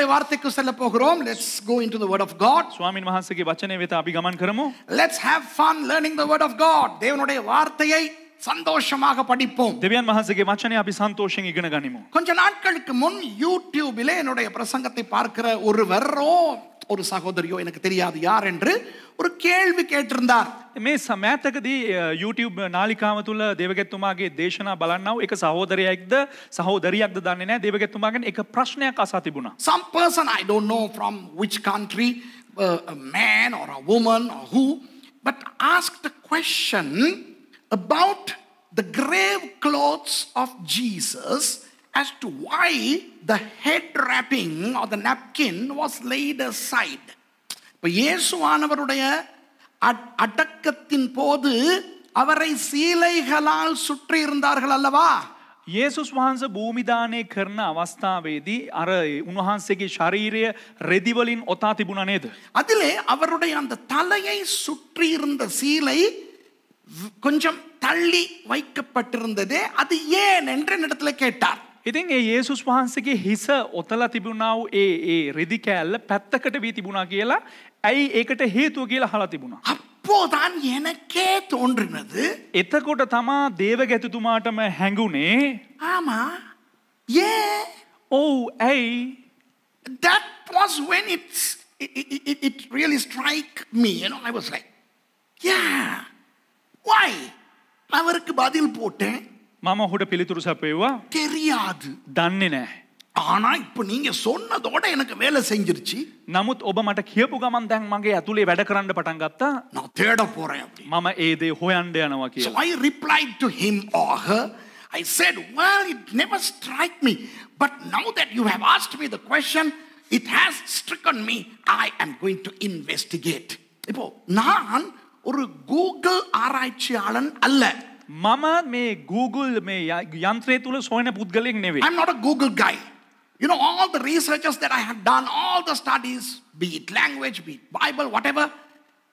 தேவனுடைய வார்த்தைக்கு செல்ல போகிறோம். Let's go into the word of God. ස්වාමින් වහන්සේගේ වචනය වෙත අපි ගමන් කරමු. Let's have fun learning the word of God. தேவனுடைய வார்த்தையை சந்தோஷமாக படிப்போம். දෙවියන් වහන්සේගේ වචනය අපි සන්තෝෂයෙන් ඉගෙන ගනිමු. கொஞ்ச நாட்களுக்கு முன் யூடியூபிலே என்னுடைய பிரசங்கத்தை பார்க்கிற ஒருவரோ ஒரு சகோதரியோ எனக்கு தெரியாது யார் என்று ஒரு கேள்வி கேட்டிருந்தார். මේ සමෑතකදී YouTube නාලිකාව තුල දේවගැතුමාගේ දේශනා බලන්නව එක සහෝදරයෙක්ද සහෝදරියක්ද දන්නේ නැහැ. දේවගැතුමාගෙන් එක ප්‍රශ්නයක් අසා තිබුණා. Some person, I don't know from which country, a man or a woman or who, but asked a question about the grave clothes of Jesus as to why the head wrapping or the napkin was laid aside. இப்ப இயேசுவானவருடைய அடக்கத்தின் போது அவரை சீலைகளால் சுற்றி இருந்தார்கள் அல்லவா? යේසුස් වහන්සේ භූමිදානය කරන අවස්ථාවේදී අර උන්වහන්සේගේ ශරීරය රෙදි වලින් ඔතා තිබුණා නේද? அதிலே அவருடைய அந்த தலையை சுற்றி இருந்த சீலை கொஞ்சம் தள்ளி வைக்கப்பட்டிருந்ததே, அது ஏன் என்று என்னிடத்துல கேட்டார். ඉතින් ඒ යේසුස් වහන්සේගේ හිස ඔතලා තිබුණා වූ ඒ රෙදි කෑල්ල පැත්තකට වී තිබුණා කියලා ඇයි ඒකට හේතුව කියලා අහලා තිබුණා. அப்போதான் எனக்கே தோன்றினது, එතකොට තමා දේවගැතිතුමාටම හැඟුණේ ஆமா ஏன். ඔව් ඇයි. That was when it really strike me, I was like, yeah, why? அவருக்கு பதில் போட்டேன், මම ඔහුට පිළිතුරු සපයුවා தெரியாது. දන්නේ නැහැ. ஆனா இப்ப நீங்க சொன்னதோட எனக்கு வேலை செஞ்சிருச்சு. නමුත් ඔබ මට කියපු ගමන් දැන් මගේ ඇතුලේ වැඩ කරන්න පටන් ගත්තා. நான் தேட போறேன் அப்படி. මම ඒ දේ හොයන්න යනවා So කියලා. I replied to him or her. I said, well, it never struck me, but now that you have asked me the question, it has stricken me. I am going to investigate. இப்போ நான் ஒரு Google ஆராய்ச்சியாளன் அல்ல. මම මේ Google මේ යන්ත්‍රය තුල සොයන පුද්ගලයෙක් නෙවෙයි. I'm not a Google guy. All the researches that I have done, all the studies, be it language, be it Bible, whatever,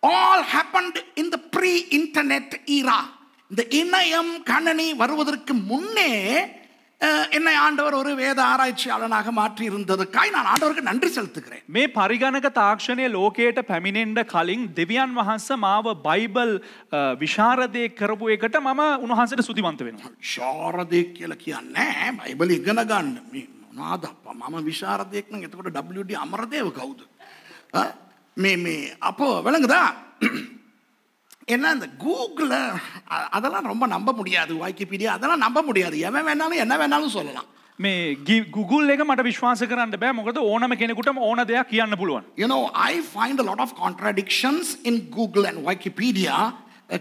all happened in the pre-internet era. இந்த இணையம் கணனி வருவதற்கு முன்னே என்னை ஆண்டவர் ஒரு வேத ஆராய்ச்சியாளனாக மாற்றி இருந்ததுக்காய் நான் ஆண்டவருக்கு நன்றி செலுத்துகிறேன். මේ පරිගණක තාක්ෂණය ලෝකයට පැමිණෙන්න කලින් දෙවියන් වහන්සේ මාව බයිබල් විශාරදයක් කරපු එකට මම උන්වහන්සේට ස්තුතිවන්ත වෙනවා. විශාරදයක් කියලා කියන්නේ බයිබල් ඉගෙන ගන්න. මොනවාද අප්පා මම විශාරදයක් නම් එතකොට WD අමරදේව කවුද? මේ අපෝ விளங்குதா? என்ன இந்த கூகுள் அதெல்லாம் ரொம்ப நம்ப முடியாது. வைக்கிபீடியா அதெல்லாம் நம்ப முடியாது. எவன் வேணாலும் என்ன வேணாலும் சொல்லலாம். මේ Google එක මට විශ්වාස කරන්න බෑ. මොකද ඕනම කෙනෙකුටම ඕන දෙයක් කියන්න පුළුවන්. I find a lot of contradictions in Google and Wikipedia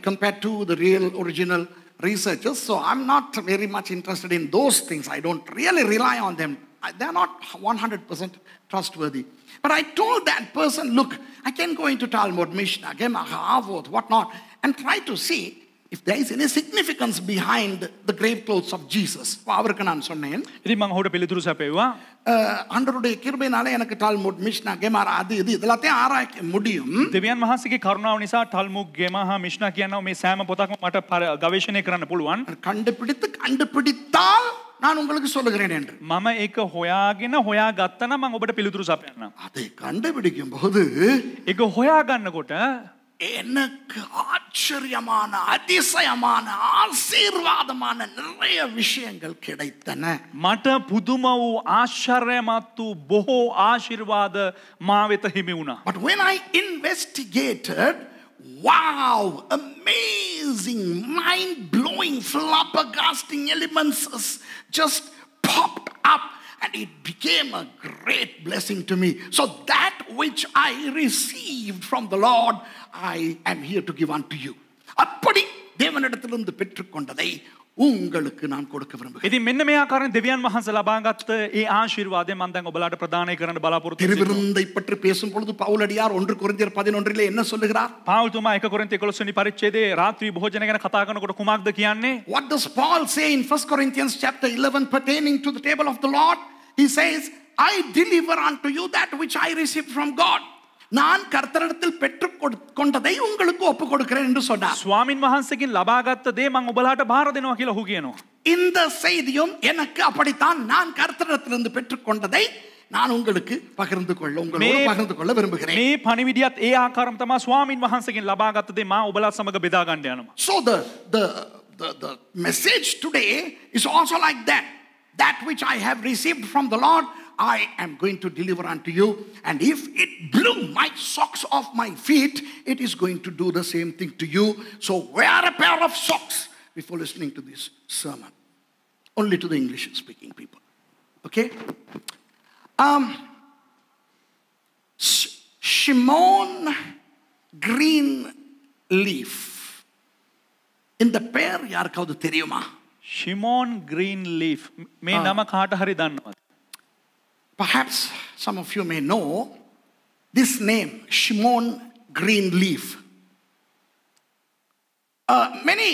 compared to the real original researchers. So I'm not very much interested in those things. I don't really rely on them. They're not 100% trustworthy. But I told that person, look, I can go into Talmud, Mishnah, Gemara, Avot, whatnot, and try to see if there is any significance behind the grave clothes of Jesus. அவருக்கு நான் சொன்னேன். ඉතින් මම ඔහුට පිළිතුරු සපයුවා. ஆண்டவருடைய கிருபையினால எனக்கு டால்முட், மிஷ்னா, கெமாரா அது இது இதெல்லாத்தையும் ஆராய்க்க முடியும். දෙවියන් වහන්සේගේ කරුණාව නිසා ටල්මුඩ්, ගෙමහා, මිෂ්නා කියනවා මේ සෑම පොතක්ම මට ගවේෂණය කරන්න පුළුවන්. கண்டுபிடித்தால் நான் உங்களுக்கு சொல்லுகிறேன் என்று. මම ඒක හොයා ගත්තා නම් මම ඔබට පිළිතුරු සපයන්නම්. அதை கண்டுபிடிக்கும் போது ඒක හොයා ගන්නකොට எனக்கு ஆச்சரியமான அதிசயமான ஆசீர்வாதமான நிறைய விஷயங்கள் கிடைத்தன. මට පුදුම වූ ආශ්චර්යමත් වූ බොහෝ ආශිර්වාද මා වෙත හිමි වුණා. But when I investigated, wow, amazing, mind-blowing, flabbergasting elements just popped up and it became a great blessing to me. So that which I received from the Lord, I am here to give unto you. அப்படி தேவனிடத்திலிருந்து பெற்றுக்கொண்டதை உங்களுக்கு நான் கொடுக்க விரும்புகிறேன். ඉතින් මෙන්න මේ ආකාරයෙන් දෙවියන් වහන්සේ ලබාගත් ඒ ආශිර්වාදය මම දැන් ඔබලාට ප්‍රදානය කරන්න බලාපොරොත්තු වෙනවා. திருவிருந்தை பற்றி பேசும் பொழுது பவுலடியார் 1 கொரிந்தியர் 11 என்ன சொல்லுகிறார்? පාවුල් තුමා 1 කොරින්ති 11 වෙනි පරිච්ඡේදයේ රාත්‍රී භෝජන ගැන කතා කරනකොට කුමක්ද කියන්නේ? What does Paul say in 1 Corinthians chapter 11 pertaining to the table of the Lord? He says, I deliver unto you that which I received from God. நான் கர்த்தரிடத்தில் பெற்றுக்கொண்டதை உங்களுக்கு ஒப்பு கொடுக்கிறேன் என்று சொன்னார். ස්වාමින් වහන්සේගෙන් ලබාගත් දේ මම ඔබලාට බාර දෙනවා කියලා ඔහු කියනවා. இந்த செய்தியும் எனக்கு அப்படித்தான். நான் கர்த்தரிடத்திலிருந்து பெற்றுக்கொண்டதை நான் உங்களுக்கு பகிர்ந்து கொள்ள விரும்புகிறேன். මේ පණිවිඩයත් ඒ ආකාරම තමයි ස්වාමින් වහන්සේගෙන් ලබාගත් දේ මා ඔබලා සමග බෙදා ගන්න යනවා. So the message today is also like that. That which I have received from the Lord, I am going to deliver unto you. And if it blew my socks off my feet, it is going to do the same thing to you. So wear a pair of socks before listening to this sermon. Only to the English speaking people. Okay? Shimon Greenleaf. In the pair, யாருக்காவது தெரியுமா? Shimon Greenleaf. මේ නම කාට හරි දන්නවද? Perhaps some of you may know this name, Shimon Greenleaf. Many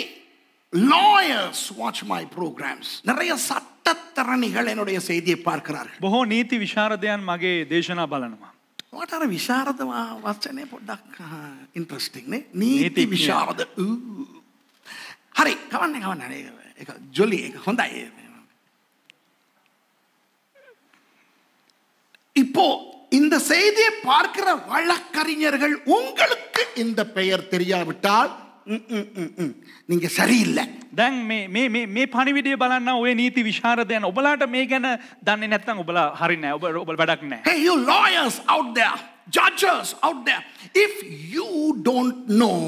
lawyers watch my programs. நிறைய சட்டத்தரணிகள் என்னுடைய செய்தியை பார்க்கிறார்கள். බොහෝ නීති විශාරදයන් මගේ දේශනා බලනවා. What are විශාරද වචනේ පොඩ්ඩක් interesting නේ? නීති විශාරද. හරි, කවන්නේ. ඒක ජොලි ඒක හොඳයි. இப்போ இந்த செய்தியை பார்க்கிற வழக்கறிஞர்கள் உங்களுக்கு இந்த பெயர் தெரியாவிட்டால் நீங்க சரியில்லை. දැන් මේ පණිවිඩය බලන්න ඔය නීති විශාරදයන් ඔබලාට මේ ගැන දන්නේ නැත්නම් ඔබලා හරි නෑ. ඔබ වැඩක් නෑ. Hey, you lawyers out there, judges out there, if you don't know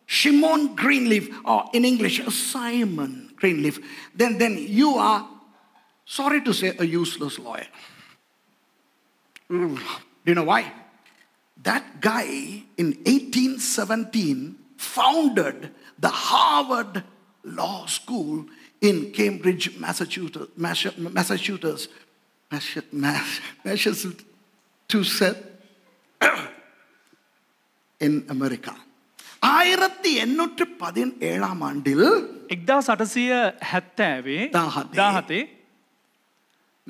Shimon Greenleaf, or in English Simon Greenleaf, then you are, sorry to say, a useless lawyer. Do you know why? That guy in 1817 founded the Harvard Law School in Cambridge, Massachusetts, in America. 1817 ஆண்டில் 1870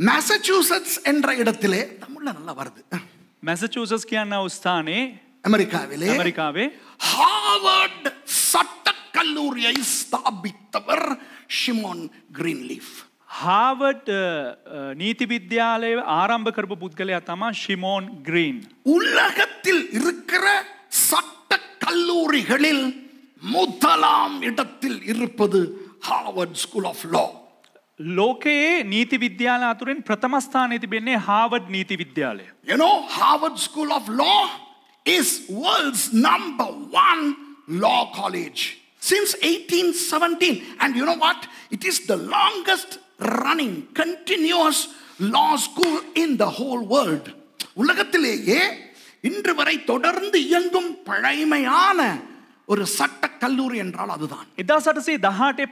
Massachusetts என்ற இடத்திலே தமிழ்ல நல்லா வருது. Massachusetts කියන ස්ථානයේ அமெரிக்காவே Harvard சட்டக் கல்லூரியை ஸ்தாபித்தவர் ஷிமோன் கிரீன்லீஃப். හාවර්ඩ් නීති විද්‍යාලය ආරම්භ කරපු පුද්ගලයා තමයි ஷிமோன் கிரீன். உலகத்தில் இருக்கிற சட்ட கல்லூரிகளில் முதலாம் இடத்தில் இருப்பது ஹார்வர்ட் ஸ்கூல் ஆஃப் லா. ලෝකයේ නීති විද්‍යාල අතුරින් ප්‍රථම ස්ථානයේ තිබෙන්නේ හාවර්ඩ් නීති විද්‍යාලය. You know, Harvard School of Law is world's #1 law college since 1817. And you know what? It is the longest running continuous law school in the whole world. உலகத்திலேயே இன்று வரை தொடர்ந்து இயங்கும் பழைமையான ஒரு சட்ட கல்லூரி என்றால் அதுதான். 1818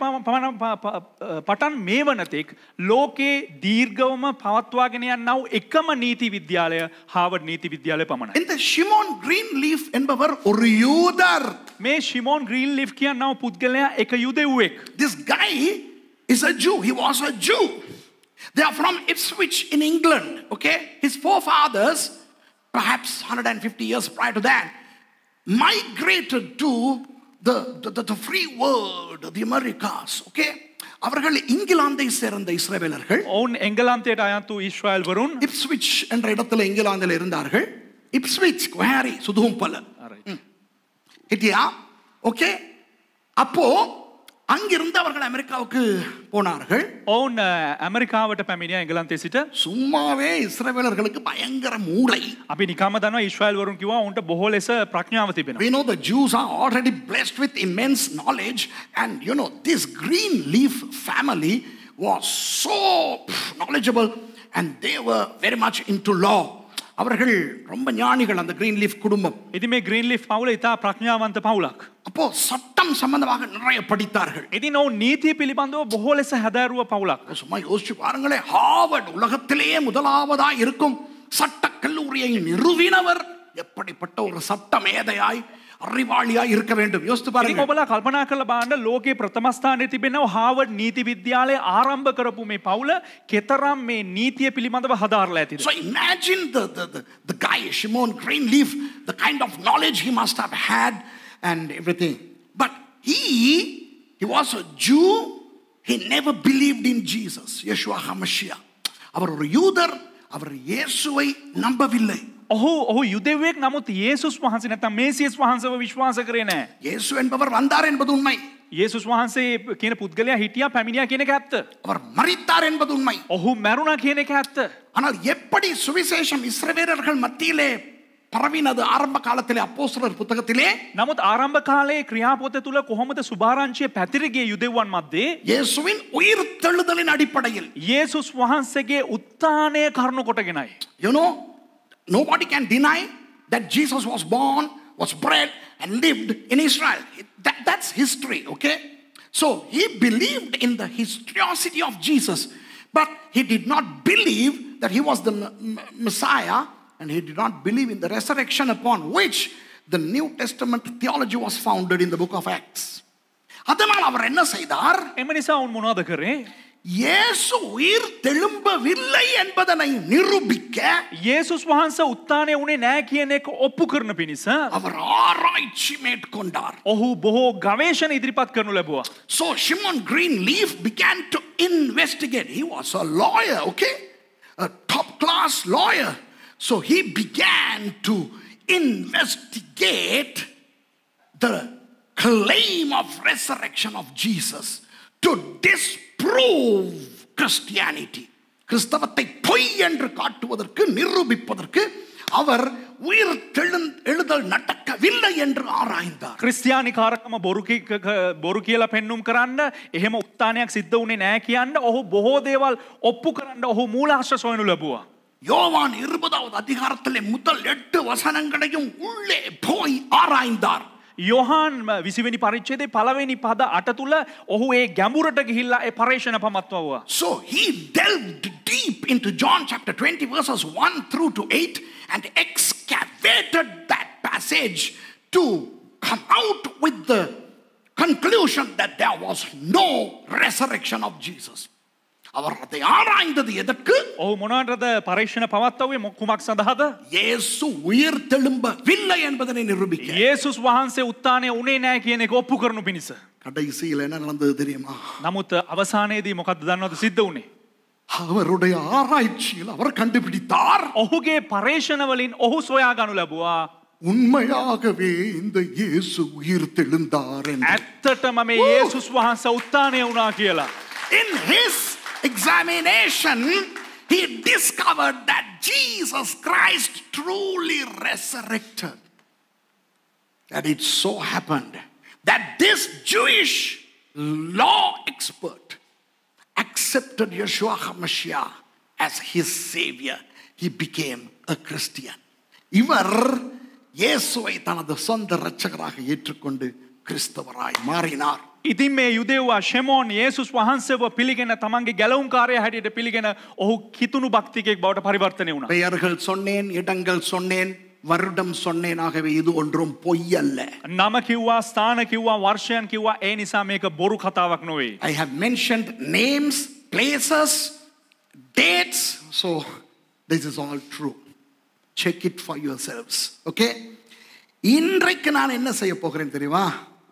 පටන් මේ වනතෙක් ලෝකේ දීර්ඝවම පවත්වාගෙන යනා වූ එකම නීති විද්‍යාලය හාවර්ඩ් නීති විද්‍යාලය පමණයි. இந்த ஷிமோன் கிரீன்லீஃப் என்பவர் ஒரு யூதர். මේ ஷிமோன் கிரீன்லீஃப் කියනා වූ පුද්ගලයා එක යුදෙව්වෙක්. This guy is a Jew. He was a Jew. They are from Ipswich in England. Okay, his forefathers, perhaps 150 years prior to that, migrated to the free world, the Americas. Okay, அவர்கள் இங்கிலாந்தை சேர்ந்த இஸ்ரவேலர்கள். ඔවුන් එංගලන්තයට අයත් වූ ඊශ්‍රායල් වරුන් Ipswich என்ற இடத்துல இங்கிலாந்தில் இருந்தார்கள். இப்ஸ்விச் குஹாரி சுதும்பல ஹிட்டியா. ஓகே, அப்போ அங்கிருந்து அவர்கள் அமெரிக்காவுக்கு போனார்கள். ඔවුන් ඇමරිකාවට පැමිණියා එංගලන්තයේ සිට. சும்மாவே இஸ்ரவேலர்களுக்கு பயங்கர மூளை. අපි නිකම්ම දන්නවා ඊශ්‍රායල් වරුන් කිව්වා ඔවුන්ට බොහෝ ලෙස ප්‍රඥාව තිබෙනවා. We know the Jews are already blessed with immense knowledge, and you know this Greenleaf family was so knowledgeable, and they were very much into law. அவர்கள் ரொம்ப ஞானிகள் அந்த கிரீன்லீஃப் குடும்பம். ඉතින් මේ ග්‍රීන්ලීෆ් පවුල ඉතා ප්‍රඥාවන්ත පවුලක්. அப்போ சட்டம் சம்பந்தமாக நிறைய படித்தார்கள். ඉතින් ඔවුන් නීතිය පිළිබඳව බොහෝ ලෙස හැදෑරුව පවුලක්. சும்மா யோசிச்சு பாருங்களேன், ஹார்வர்ட் உலகத்திலேயே முதலாவதாய் இருக்கும் சட்ட கல்லூரியை நிறுவினவர் எப்படிப்பட்ட ஒரு சட்ட மேதையாய் அறிவாளியாய் இருக்க வேண்டும். யோசித்து பாருங்க. ඉතින් ඔබලා කල්පනා කරලා බලන්න ලෝකේ ප්‍රථම ස්ථානයේ තිබෙනව හාවර්ඩ් නීති විද්‍යාලය ආරම්භ කරපු මේ පවුල කෙතරම් මේ නීතිය පිළිබඳව හදාarලා ඇතිද? So imagine the guy Shimon Greenleaf, the kind of knowledge he must have had and everything. But he was a Jew. He never believed in Jesus, Yeshua HaMashiach. அவர் ஒரு யூதர், அவர் இயேசுவை நம்பவில்லை. ඔහු යුදෙව්වෙක් නමුත් යේසුස් වහන්සේ නැත්නම් මේසියස් වහන්සේව විශ්වාස කරේ නැහැ. இயேசு என்பவர் வந்தார் என்பது உண்மை. යේසුස් වහන්සේ කියන පුද්ගලයා හිටියා පැමිණියා කියන එක ඇත්ත. அவர் மரித்தார் என்பது உண்மை. ඔහු මැරුණා කියන එක ඇත්ත. ஆனால் எப்படி சுவிசேஷம் இஸ்ரவேலர்கள் மத்தியிலே பரவினது ஆரம்ப காலத்திலே அப்போஸ்தலர் புத்தகத்திலே නමුත් ආරම්භ කාලයේ ක්‍රියාපොත තුල කොහොමද සුභාරංචිය පැතිර ගියේ යුදෙව්වන් මැද්දේ இயேசுவின் உயிர் தெழுதலின் அடிப்படையில். යේසුස් වහන්සේගේ උත්ථානය කරුණු කොටගෙනයි. You know, nobody can deny that Jesus was born, was bred and lived in Israel. That's history, okay? So he believed in the historicity of Jesus, but he did not believe that he was the Messiah, and he did not believe in the resurrection upon which the New Testament theology was founded in the book of Acts. அதனால் அவர் என்ன செய்தார்? එම නිසා උන් මොනවද කරේ? இயேசு உயிர் தெழும்பவில்லை என்பதனை நிரூபிக்க යේසුස් වහන්සේ උත්ථානය වුණේ නැහැ කියන එක ඔප්පු කරන පිණිස அவர் ஆராய்ச்சி மேற்கொண்டார். ඔහු බොහෝ ගවේෂණ ඉදිරිපත් කරනු ලැබුවා. So Shimon Greenleaf began to investigate. He was a lawyer, okay? A top class lawyer. So he began to investigate the claim of resurrection of Jesus to disprove Christianity. கிறிஸ்தவத்தை பொய் என்று காட்டுவதற்கு நிரூபிப்பதற்கு அவர் உயிர் எழுதல் நடக்கவில்லை என்று ஆராய்ந்தார். ක්‍රිස්තියානි කාරකම බොරු කියලා පෙන්눔 කරන්න එහෙම උත්ථානයක් සිද්ධ වුණේ නැහැ කියන්න ඔහු බොහෝ දේවල් ඔප්පු කරන්න ඔහු මූලාශ්‍ර සොයනු ලැබුවා. யோவான் 20வது அதிகாரத்திலே முதல் 8 வசனங்களையும் உள்ளே போய் ஆராய்ந்தார். යොහාන් 20 වෙනි පරිච්ඡේදයේ පළවෙනි පද 8 තුල ඔහු ඒ ගැඹුරට ගිහිල්ලා ඒ පරීක්ෂණ පමත්වුවා. So he delved deep into John chapter 20 verses 1 through to 8 and excavated that passage to come out with the conclusion that there was no resurrection of Jesus. அவர் அதை ஆராய்ந்தது எதற்கு? ඔහු මොනවටද පරීක්ෂණ පවත්වුවේ කුමක් සඳහාද? இயேசு உயிர் தெழும்பவில்லை என்பதனை நிரூபிக்க. යේසුස් වහන්සේ උත්ථානය වුණේ නැහැ කියන එක ඔප්පු කරනු පිණිස. கடைசியில் என்ன நடந்தது தெரியுமா? නමුත් අවසානයේදී මොකක්ද දන්නවද සිද්ධ වුණේ? அவருடைய ஆராய்ச்சியில் அவர் கண்டுபிடித்தார். ඔහුගේ පරීක්ෂණ වලින් ඔහු සොයා ගනු ලැබුවා. உண்மையாகவே இந்த இயேசு உயிர் தெழுந்தார் என்று. ඇත්තටම මේ යේසුස් වහන්සේ උත්ථානය වුණා කියලා. In his examination, he discovered that Jesus Christ truly resurrected. And it so happened that this Jewish law expert accepted Yeshua HaMashiach as his savior. He became a Christian. இவர் இயேசுவை தனது சொந்த இரட்சகராக ஏற்றுக்கொண்டு கிறிஸ்தவராய் மாறினார். ඉතින් මේ යුදෙව්වා ෂෙමෝන් යේසුස් වහන්සේව පිළිගෙන තමන්ගේ ගැලවුම්කාරයා හැටියට පිළිගෙන ඔහු කිතුණු භක්තිකයෙක් බවට පරිවර්තනය වුණා. பெயர்கள் சொன்னேன், இடங்கள் சொன்னேன், வருடம் சொன்னேன். ஆகவே இது ஒன்றும் பொய் அல்ல. නම කිව්වා, ස්ථාන කිව්වා, වර්ෂයන් කිව්වා. ඒ නිසා මේක බොරු කතාවක් නෙවෙයි. I have mentioned names, places, dates. So this is all true. Check it for yourselves. Okay? இன்றைக்கு நான் என்ன செய்ய போகிறேன் தெரியுமா?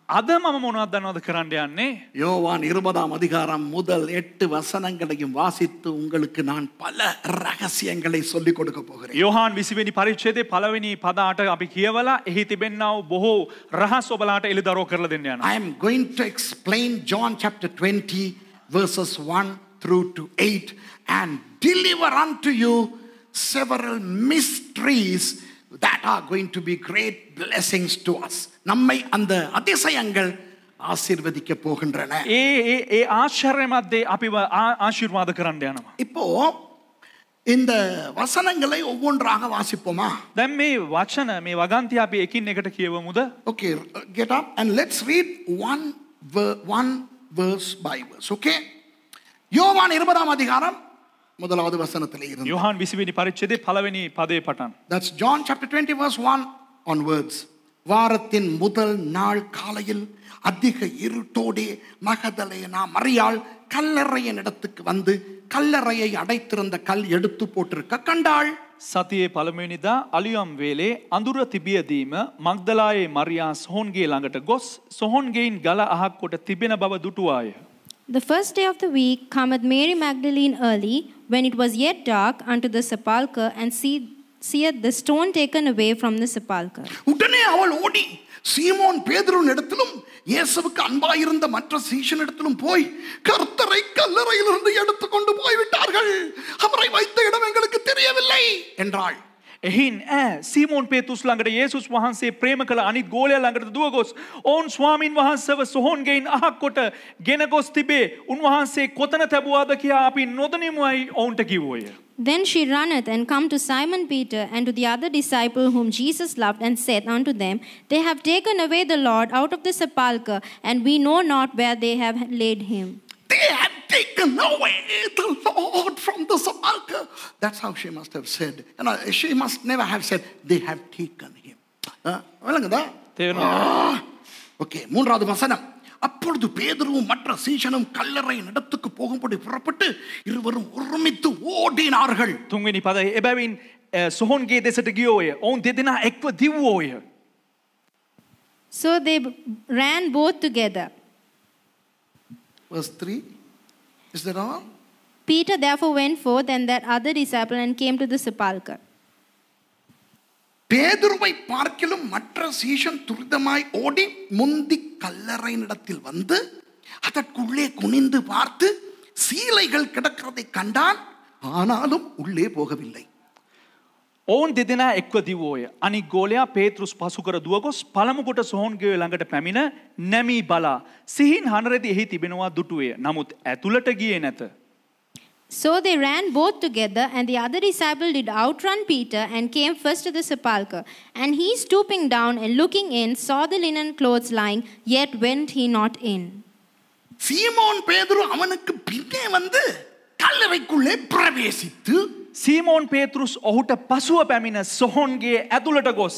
අද මම මොනවද දන්නවද කරන්න යන්නේ? யோவான் 20ஆம் அதிகாரம் முதல் 8 வசனங்களையும் வாசித்து உங்களுக்கு நான் பல ரகசியங்களை சொல்லிக் கொடுக்க போகிறேன். යොහාන් 20 වෙනි පරිච්ඡේදයේ පළවෙනි පද 8 අපි කියවලා එහි තිබෙනා වූ බොහෝ රහස් ඔබලාට එළිදරව් කරලා දෙන්න යනවා. I am going to explain John chapter 20 verses 1 through to 8 and deliver unto you several mysteries that are going to be great blessings to us. நம்மை அந்த அதிசயங்கள் ஆசீர்வதிக்க போகின்றன. ඒ ආශ්චර්ය මැද්දේ අපිව ආශිර්වාද කරන්න යනවා. இப்போ இந்த வசனங்களை ஒவ்வொன்றாக வாசிப்போமா? දැන් මේ වචන මේ වගන්ති අපි එකින් එකට කියවමුද? Okay, get up and let's read one verse by verse. Okay? யோவான் 20ஆம் அதிகாரம் முதலாவது வசனத்திலே இருந்து. யோவான் 20 වෙනි පරිච්ඡේදයේ පළවෙනி පදේ පටන්. That's John chapter 20 verse 1 onwards. வாரத்தின் முதல் நாள் காலையில் அதிக இருட்டோடே மகதலேனா மரியாள் கல்லறையின் இடத்துக்கு வந்து கல்லறையை அடைத்திருந்த கல் எடுத்து போட்டிருக்க கண்டாள். සතියේ පළමුවෙනිදා අලියම් වේලේ අඳුර තිබියදීම මග්දලායේ මරියා සොහොන්ගේ ළඟට ගොස් සොහොන්ගෙයින් ගල අහක් කොට තිබෙන බව දුටුවාය. The first day of the week cometh Mary Magdalene early, when it was yet dark, unto the sepulchre, and seeth the stone taken away from the sepulchre. உடனே அவள் ஓடி சீமோன் பேதுருவின் இடத்திலும் இயேசுவுக்கு அன்பாயிருந்த மற்ற சீஷன் இடத்திலும் போய் கர்த்தரை கல்லறையிலிருந்து எடுத்துக்கொண்டு போய்விட்டார்கள், அவரை வைத்த இடம் எங்களுக்கு தெரியவில்லை என்றாள். එහින් සීමෝන් පේතුස් ළඟට යේසුස් වහන්සේ ප්‍රේම කළ අනිත් ගෝලයා ළඟට දුව ගොස් ඔවුන් ස්වාමින් වහන්සේව සොහොන්ගෙයින් අහක් කොට ගෙන ගොස් තිබේ. උන්වහන්සේ කොතන තැබුවාද කියා අපි නොදනිමුයි ඔවුන්ට කිව්වෝය. Then she runneth and come to Simon Peter and to the other disciple whom Jesus loved, and said unto them, They have taken away the Lord out of the sepulchre, and we know not where they have laid him. They had taken away the Lord from the sepulchre. That's how she must have said. She must never have said, they have taken him. Okay, மூன்றாவது வசனம். அப்பொழுது பேதுருவும் மற்ற சீஷனும் கல்லறையின் இடத்துக்கு போகும்படி புறப்பட்டு இருவரும் ஒருமித்து ஓடினார்கள். තුන්වෙනි පදය එබැවින් සොහොන්ගේ දෙසට ගියෝය. ඔවුන් දෙදෙනා එක්ව දිව්වෝය. So they ran both together. Verse 3. Is that all? Peter therefore went forth and that other disciple and came to the sepulchre. பேதுருவை பார்க்கிலும் மற்ற சீஷன் துரிதமாய் ஓடி முந்தி கல்லறையினிடத்தில் வந்து அதற்குள்ளே குனிந்து பார்த்து சீலைகள் கிடக்கிறதை கண்டான், ஆனாலும் உள்ளே போகவில்லை. ඔවුන් දෙදෙනා එක්ව දිව්වෝය. අනික් ගෝලයා පේතෘස් පසුකර දුවගොස් පළමුකොට සොහොන්ගේ ළඟට පැමිණ නැමී බලා සිහින් හනරෙදි එහි තිබෙනවා දුටුවේ. නමුත් ඇතුළට ගියේ නැත. So they ran both together, and the other disciple did outrun Peter and came first to the sepulchre. And he, stooping down and looking in, saw the linen clothes lying, yet went he not in. சீமோன் பேதுரு அவனுக்கு பின்னே வந்து கல்லறைக்குள்ளே பிரவேசித்து සීමෝන් පේතෘස් ඔහුට පසුව පැමිණ සොහොන්ගේ ඇතුළට ගොස්.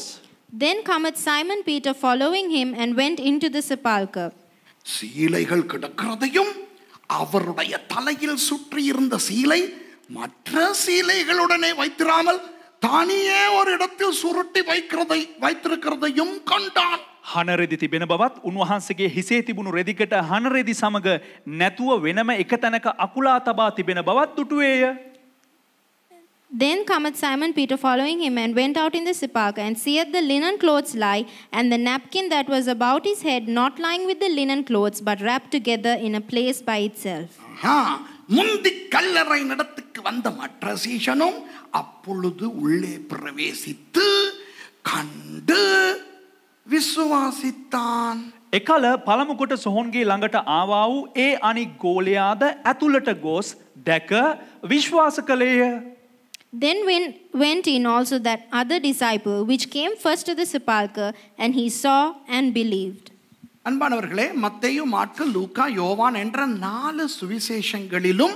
Then cometh Simon Peter following him, and went into the sepulchre. சீலைகள் கிடக்கிறதையும் அவருடைய தலையில் சுற்றி இருந்த சீலை மற்ற சீலைகளுடனே வைத்திராமல் தானியே ஒரு இடத்தில் சுருட்டி வைத்திருக்கிறதையும் கண்டான். හනරෙදි තිබෙන බවත් උන්වහන්සේගේ හිසේ තිබුණු රෙදිකට හනරෙදි සමග නැතුව වෙනම එක තැනක අකුලා තබා තිබෙන බවත් දුටුවේය. Then cometh Simon Peter following him, and went out in the sepulchre, and seeth the linen clothes lie, and the napkin that was about his head not lying with the linen clothes, but wrapped together in a place by itself. முந்தி கல்லறை நடத்துக்கு வந்த மற்ற சீஷனும் அப்பொழுது உள்ளே பிரவேசித்து கண்டு විශ්වාසිතාන්. එකල පළමුකොට සොහොන්ගේ ළඟට ආවා වූ ඒ අනික් ගෝලයාද ඇතුළට ගොස් දැක විශ්වාස කළේය. Then went in also that other disciple which came first to the sepulchre, and he saw and believed. அன்பானவர்களே, மத்தேயு, மாற்கு, லூக்கா, யோவான் என்ற 4 சுவிசேஷங்களிலும்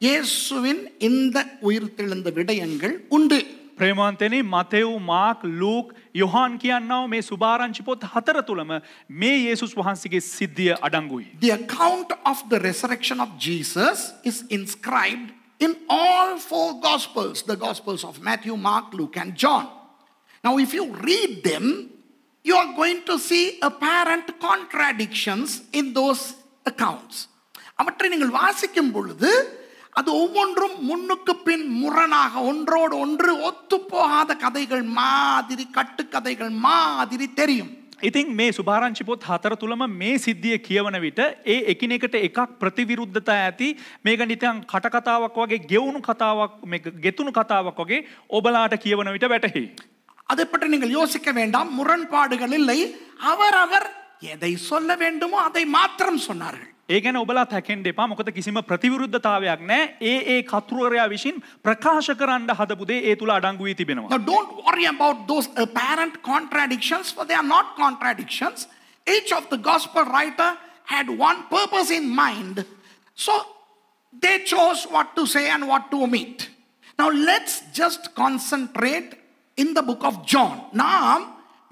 இயேசுவின் இந்த உயிர்த்தெழுந்த விடயங்கள் உண்டு. ප්‍රේමාන්තනි මතෙව් මාක් ලූක් යොහාන් කියන්නව මේ සුභාරංචි පොත් 4 තුලම මේ යේසුස් වහන්සේගේ සිද්ධිය අඩංගුයි. The account of the resurrection of Jesus is inscribed in all 4 gospels, the gospels of Matthew, Mark, Luke and John. Now if you read them, you are going to see apparent contradictions in those accounts. அவற்றை நீங்கள் வாசிக்கும் பொழுது அது ஒவ்வொன்றும் முன்னுக்கு பின் முரணாக ஒன்றோடு ஒன்று ஒத்துப்போகாத கதைகள் மாதிரி, கட்டுக்கதைகள் மாதிரி தெரியும். ඉතින් මේ සුභාරංචි පොත් 4 තුලම මේ සිද්ධිය කියවන විට ඒ එකිනෙකට එකක් ප්‍රතිවිරුද්ධතා ඇති මේක නිකන් කටකතාවක් වගේ ගෙවුණු කතාවක් මේක ගෙතුණු කතාවක් වගේ ඔබලාට කියවන විට වැටහි. அதை பற்றி நீங்கள் யோசிக்க வேண்டாம், முரண்பாடுகள் இல்லை. அவரவர் எதை சொல்ல வேண்டுமோ அதை மாத்திரம் சொன்னார்கள். ඒ ගැන ඔබලා තැකෙන්න එපා. මොකද කිසිම ප්‍රතිවිරුද්ධතාවයක් නැහැ. ඒ කතුරුවරයා විසින් ප්‍රකාශ කරන්න හදපු දේ ඒ තුල අඩංගු වී තිබෙනවා. Now don't worry about those apparent contradictions, for they are not contradictions. Each of the gospel writer had one purpose in mind. So they chose what to say and what to omit. Now let's just concentrate in the book of John. நாம்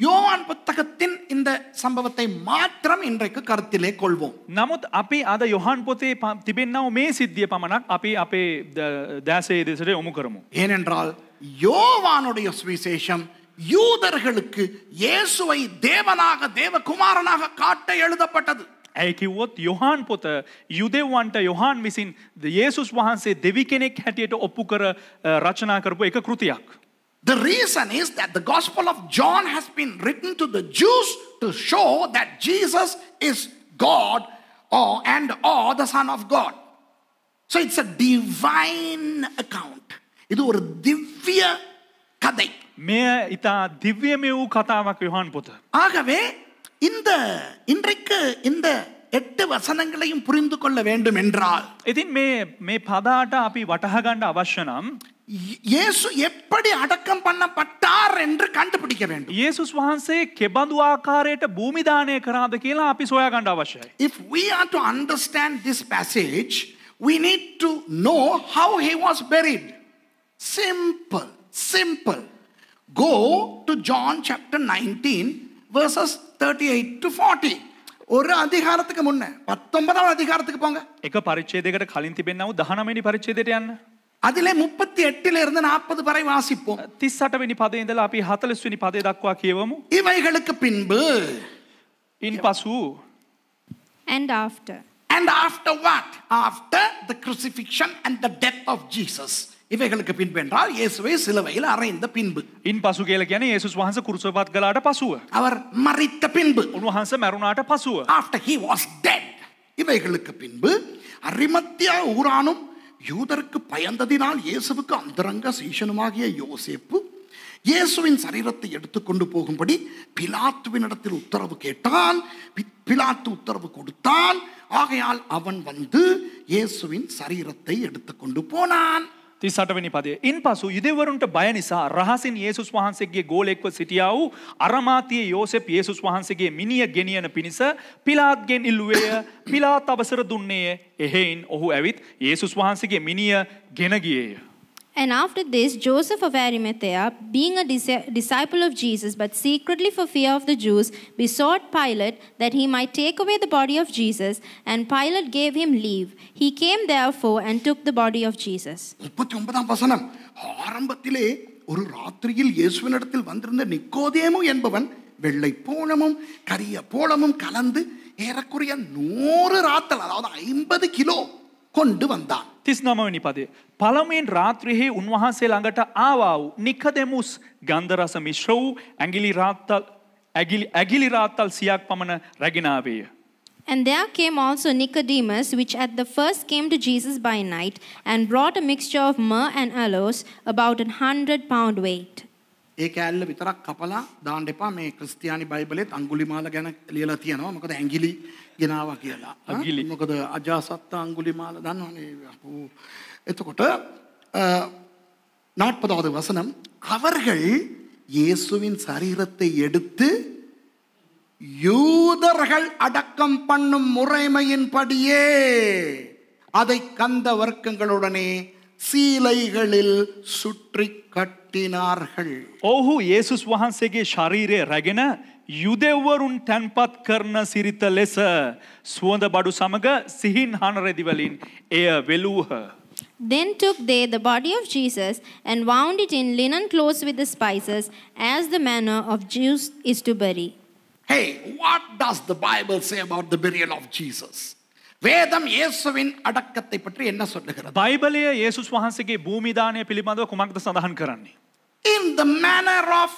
யோவான் புத்தகத்தின் இந்த சம்பவத்தை மாத்திரம் இன்றைக்கு கருத்திலே கொள்வோம். නමුත් අපි අද යොහාන් පොතේ තිබෙනා මේ සිද්ධිය පමණක් අපි අපේ දැසේ දෙසට යොමු කරමු. ஏனென்றால் யோவானுடைய சுவிசேஷம் யூதர்களுக்கு இயேசுவை தேவனாக தேவகுமாரனாக காட்ட எழுதப்பட்டது. ඇයි කිව්වොත් යොහාන් පොත යුදෙව්වන්ට යොහාන් විසින් යේසුස් වහන්සේ දෙවි කෙනෙක් හැටියට ඔප්පු කර රචනා කරපු එක කෘතියක්. The reason is that the Gospel of John has been written to the Jews to show that Jesus is God or the Son of God. So it's a divine account. இது ஒரு திவ்ய கதை. මෙය ඉතා දිව්‍යමය වූ කතාවක් යොහාන් පොත. ஆகவே இன்றைக்கு இந்த 8 வசனங்களையும் புரிந்து கொள்ள வேண்டும் என்றால் ඉතින් මේ පදාට අපි වටහා ගන්න අවශ්‍ය නම් இயேசு எப்படி அடக்கம் பண்ணப்பட்டார் என்று கண்டுபிடிக்க வேண்டும். යේසුස් වහන්සේ කෙබඳු ආකාරයට භූමි දානය කරාද කියලා අපි සොයා ගන්න අවශ්‍යයි. If we are to understand this passage, we need to know how he was buried. Simple. Go to John chapter 19 verses 38 to 40. ஒரு அதிகாரத்துக்கு முன்ன 19வது அதிகாரத்துக்கு போங்க. එක පරිච්ඡේදයකට කලින් තිබෙනා වූ 19 වෙනි පරිච්ඡේදයට යන්න. அதிலே 38 இருந்து 40 வரை வாசிப்போம். 38 වෙනි පදේ ඉඳලා අපි 40 වෙනි පදේ දක්වා කියවමු. இவைகளுக்கு பின்பு ඉන්පසු And after. And after what? After the crucifixion and the death of Jesus. இவைகளுக்கு பின்பு என்றால் இயேசுவை சிலுவையில் அறைந்த பின்பு. ඉන්පසු කියලා කියන්නේ යේසුස් වහන්සේ කුරුසපත් කළාට පසුව. அவர் மரித்த பின்பு. උන්වහන්සේ මරුණාට පසුව. After he was dead. இவைகளுக்கு பின்பு அரிமத்தியா ஊரானும் யூதருக்கு பயந்ததினால் இயேசுவுக்கு அந்தரங்க சீஷனுமாகிய யோசேப்பு இயேசுவின் சரீரத்தை எடுத்துக்கொண்டு போகும்படி பிலாத்துவினிடத்தில் உத்தரவு கேட்டான். பிலாத்து உத்தரவு கொடுத்தான். ஆகையால் அவன் வந்து இயேசுவின் சரீரத்தை எடுத்துக்கொண்டு போனான். 38 වෙනි පදය. ඉන්පසු යුදෙවරුන්ට බය නිසා රහසින් යේසුස් වහන්සේගේ ගෝලෙක්ව සිටියා වූ අරමාතියේ යෝසෙප් යේසුස් වහන්සේගේ මිනිය ගෙනියන පිණිස පිලාත්ගෙන් ඉල්ලුවේය. පිලාත් අවසර දුන්නේය. එහෙයින් ඔහු ඇවිත් යේසුස් වහන්සේගේ මිනිය ගෙන ගියේය. And after this, Joseph of Arimathea, being a disciple of Jesus, but secretly for fear of the Jews, besought Pilate that he might take away the body of Jesus, and Pilate gave him leave. He came therefore and took the body of Jesus. 39ஆம் வசனம். ஆரம்பத்திலே ஒரு ராத்திரியில் இயேசுவினிடத்தில் வந்திருந்த நிக்கோதேமு என்பவன் வெள்ளை போளமும் கரிய போளமும் கலந்து ஏறக்குறைய 100 ராத்தல் அதாவது 50 கிலோ கொண்டு வந்தான். 39 වෙනි පදය. පළමුවෙන් රාත්‍රියේ උන්වහන්සේ ළඟට ආවා වූ නිකදෙමුස් ගන්ධ රස මිශ්‍ර වූ ඇඟිලි රාත්තල් 100ක් පමණ රැගෙන ආවේය. And there came also Nicodemus, which at the first came to Jesus by night, and brought a mixture of myrrh and aloes, about 100 pound weight. ඒ කෑල්ල විතරක් කපලා දාන්න එපා. මේ ක්‍රිස්තියානි බයිබලෙත් අඟුලිමාල ගැන ලියලා තියෙනවා. මොකද ඇඟිලි ගෙනාවා කියලා. ඇඟිලි. මොකද අජාසත්ත අඟුලිමාල දන්නවනේ. එතකොට 40வது வசனம். அவர்கள் இயேசுவின் சரீரத்தை எடுத்து யூதர்கள் அடக்கம் பண்ணும் முறைமையின்படியே அதை கந்த வர்க்கங்களுடனே සීලයිகளில் சுற்றி கட்டினார்கள். ඔහු යේසුස් වහන්සේගේ ශරීරය රැගෙන යුදෙව්වරුන් තැන්පත් කරන සිරිත ලෙස සුවඳ බඩු සමග සිහින් හන රෙදි වලින් එය වෙලූහ. Then took they the body of Jesus and wound it in linen clothes with the spices, as the manner of Jews is to bury. Hey, what does the Bible say about the burial of Jesus? வேதம் இயேசுவின் அடக்கத்தை பற்றி என்ன சொல்லுகிறது? බයිබලය යේසුස් වහන්සේගේ භූමි දානය පිළිබඳව කුමක්ද සඳහන් කරන්නේ? In the manner of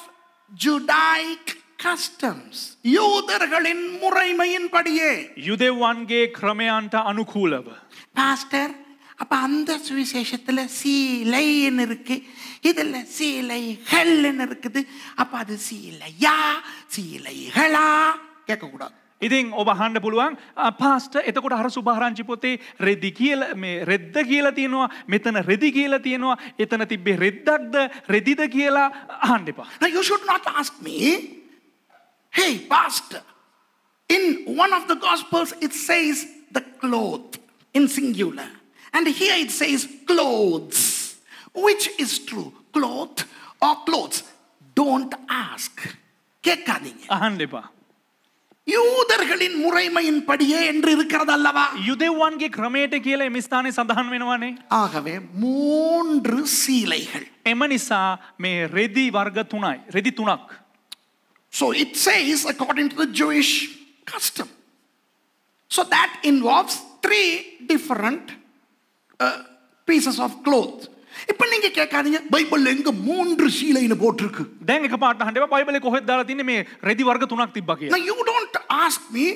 Judaic customs. யூதர்களின் முறைமையின்படியே. යුදෙව්වන්ගේ ක්‍රමයන්ට අනුකූලව. பாஸ்டர், அப்ப அந்த சுவிசேஷத்துல சீலைன்னு இருக்கு, இதுல சீலைகள்னு இருக்குது. அப்ப அது சீலையா சீலைகளா கேட்க கூடாது. ඉතින් ඔබ අහන්න පුළුවන් පාස්ටර් එතකොට අර සුභාරංචි පොතේ රෙදි කියලා මේ රෙද්ද කියලා තියෙනවා, මෙතන රෙදි කියලා තියෙනවා, එතන තිබ්බේ රෙද්දක්ද රෙදිද කියලා අහන්න එපා. Now you should not ask me, hey pastor, in one of the gospels it says the cloth in singular, and here it says clothes. Which is true, cloth or clothes? Don't ask. கேட்காதீங்க. අහන්න එපා. யூதர்களின் முறைமையின்படியே என்று இருக்கிறது அல்லவா? යුදෙව්වන්ගේ ක්‍රමයට කියලා මේ ස්ථානයේ සඳහන් වෙනවානේ. ஆகவே 3 சீலைகள். එම නිසා මේ රෙදි වර්ග 3යි. රෙදි 3ක්. So it says according to the Jewish custom. So that involves 3 different pieces of cloth. இப்ப நீங்க கேட்காதீங்க பைபிள்ல எங்க 3 சீலைன்னு போட்டிருக்கு. දැන් එකපාරට අහන්න එපා බයිබලේ කොහෙද දාලා තින්නේ මේ රෙදි වර්ග 3ක් තිබ්බා කියලා. Now you don't ask me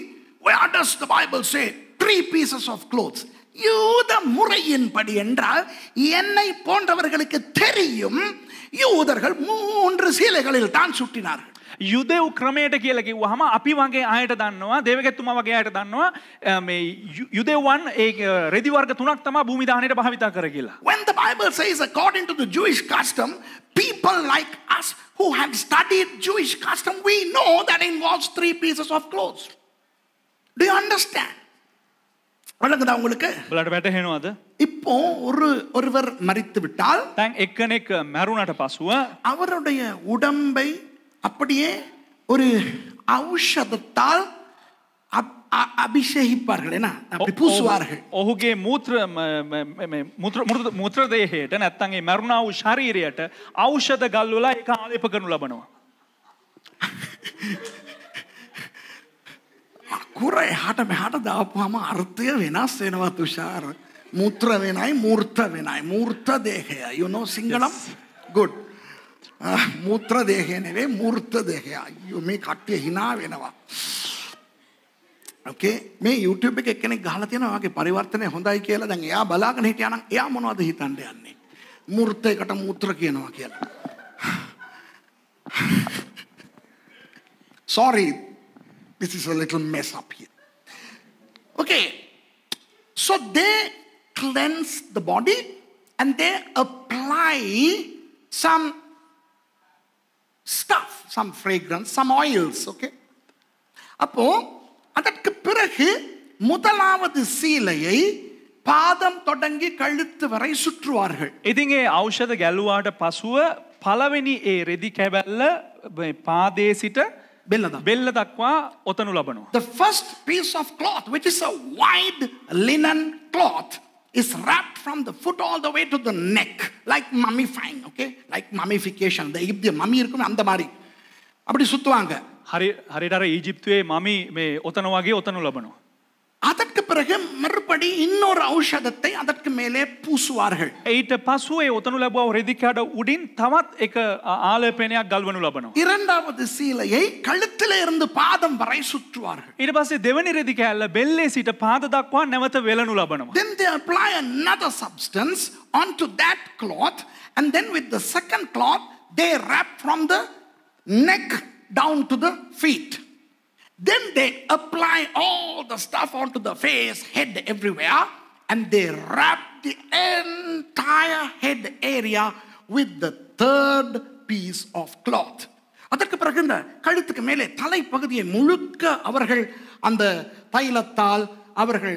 where does the Bible say 3 pieces of clothes. யூத முறையின்படி என்றால் என்னை போன்றவர்களுக்கு தெரியும் யூதர்கள் 3 சீலைகளில் தான் சுற்றினார்கள். යුදෙව් ක්‍රමයට කියලා කිව්වහම අපි වගේ අයට දන්නවා දේවගැතුමා වගේ අයට දන්නවා මේ යුදෙව්වන් ඒ රෙදි වර්ග 3ක් තමයි භූමි දාහනයට භාවිතා කර කියලා. When the Bible says according to the Jewish custom, people like us who have studied Jewish custom, we know that involves 3 pieces of clothes. Do you understand? வணக்கம்டா உங்களுக்கு. බලන්න වැටහෙනවද? இப்போ ஒருவர் மரித்து விட்டால் දැන් එක්කෙනෙක් මැරුණට පසුව அவருடைய உடம்பை அப்படியே ஒரு ஔஷதத்தால் அபிஷேகிப்பார்கள் என்ன அப்படி பூசுவார்கள். ඔහුගේ මූත්‍ර දේහයට නැත්තම් ඒ මරුණා වූ ශරීරයට ඖෂධ ගල්වලා ඒක ආලේප කරනු ලබනවා. කුරේ හට මෙහාට දාපුවාම අර්ථය වෙනස් වෙනවා තුෂාර. මූත්‍ර වෙනයි මූර්ත වෙනයි. මූර්ත දේහය. You know සිංහලම්? Good. මූත්‍ර දේහය නෙවෙයි මූර්ත දේහය. අයියෝ මේ කට්ටිය hina වෙනවා. Okay මේ YouTube එකේ එක්කෙනෙක් ගහලා තියෙනවා වාගේ පරිවර්තනය හොඳයි කියලා. දැන් එයා බලාගෙන හිටියා නම් එයා මොනවද හිතන්න යන්නේ? මූර්තයකට මූත්‍ර කියනවා කියලා. Sorry. This is a little mess up here. Okay. So they cleanse the body and they apply some stuff, some fragrance, some oils, okay? அப்போ அதற்கு பிறகு முதலாவது சீலையை பாதம் தொடங்கி கழுத்து வரை சுற்றுவார்கள். ඉතින් ඒ ඖෂධ ගැලුවාට පසුව පළවෙනි ඒ රෙදි කැබැල්ල පාදයේ සිට බෙල්ල දක්වා ඔතනු ලබනවා. The first piece of cloth, which is a wide linen cloth, is wrapped from the foot all the way to the neck, like mummifying, okay? Like mummification. The Egyptian mummy இருக்கும் அந்த மாதிரி அப்படி சுத்துவாங்க. හරියට අර ඊජිප්තුවේ මමි මේ ඔතන වගේ ඔතනු ලබනවා. அதற்கு பிறகு மறுபடி இன்னொரு ஔஷதத்தை அதற்கு மேலே பூசுவார்கள். ඊට පසුව ඒ ඔතනු ලැබුවා රෙදි කඩ උඩින් තවත් එක ආලේපනයක් ගල්වනු ලබනවා. இரண்டாவது சீலையை கழுத்திலே இருந்து பாதம் வரை சுற்றுவார்கள். ඊට පස්සේ දෙවෙනි රෙදි කෑල්ල බෙල්ලේ සිට පාද දක්වා නැවත වෙලනු ලබනවා. Then they apply another substance onto that cloth, and then with the second cloth they wrap from the neck down to the feet. Then they apply all the stuff onto the face, head, everywhere, and they wrap the entire head area with the third piece of cloth. அதற்கு பிறகு இந்த கழுத்துக்கு மேலே தலை பகுதியை முழுக்க அவர்கள் அந்த தைலத்தால் அவர்கள்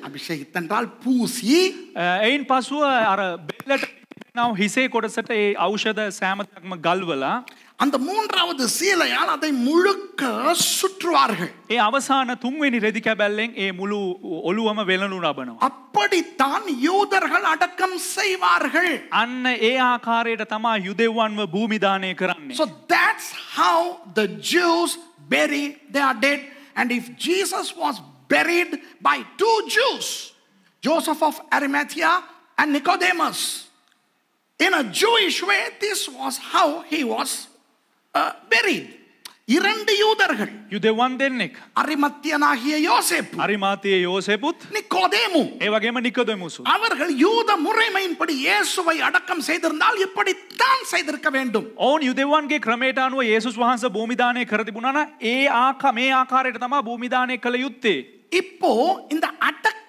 அபிஷேகித்தென்றால் பூசி එයින් පසුව අර බෙල්ලට නව හිසේ කොටසට ඒ ඖෂධ සෑමතක්ම ගල්වලා அந்த மூன்றாவது சீலையால் அதை முழுக்க சுற்றுவார்கள். ඒ අවසාන තුන්වෙනි රෙදි කැබැල්ලෙන් ඒ මුළු ඔළුවම වෙලනු ලබනවා. அப்படித்தான் யூதர்கள் அடக்கம் செய்வார்கள். අන්න ඒ ආකාරයට තමයි යුදෙව්වන්ව භූමි දානය කරන්නේ. So that's how the Jews bury their dead. And if Jesus was buried by 2 Jews, Joseph of Arimathea and Nicodemus, in a Jewish way, this was how he was buried. 2 யூதர்கள், යුදෙව්වන් දෙන්නෙක්, அரிமத்தியனாகிய யோசேப்பு, අරිමාතියේ යෝසෙපුත්, நிக்கோதேமு, ඒ වගේම නිකොදෙමුසු. அவர்கள் யூத முறைமையின்படி இயேசுவை அடக்கம் செய்திருந்தால் இப்படித்தான் செய்திருக்க வேண்டும். ඔවුන් යුදෙව්වන්ගේ ක්‍රමයට අනුව යේසුස් වහන්සේ භූමි දානය කර තිබුණා නම් ඒ මේ ආකාරයට තමයි භූමි දානය කළ යුත්තේ. இப்போ இந்த அடக்கம்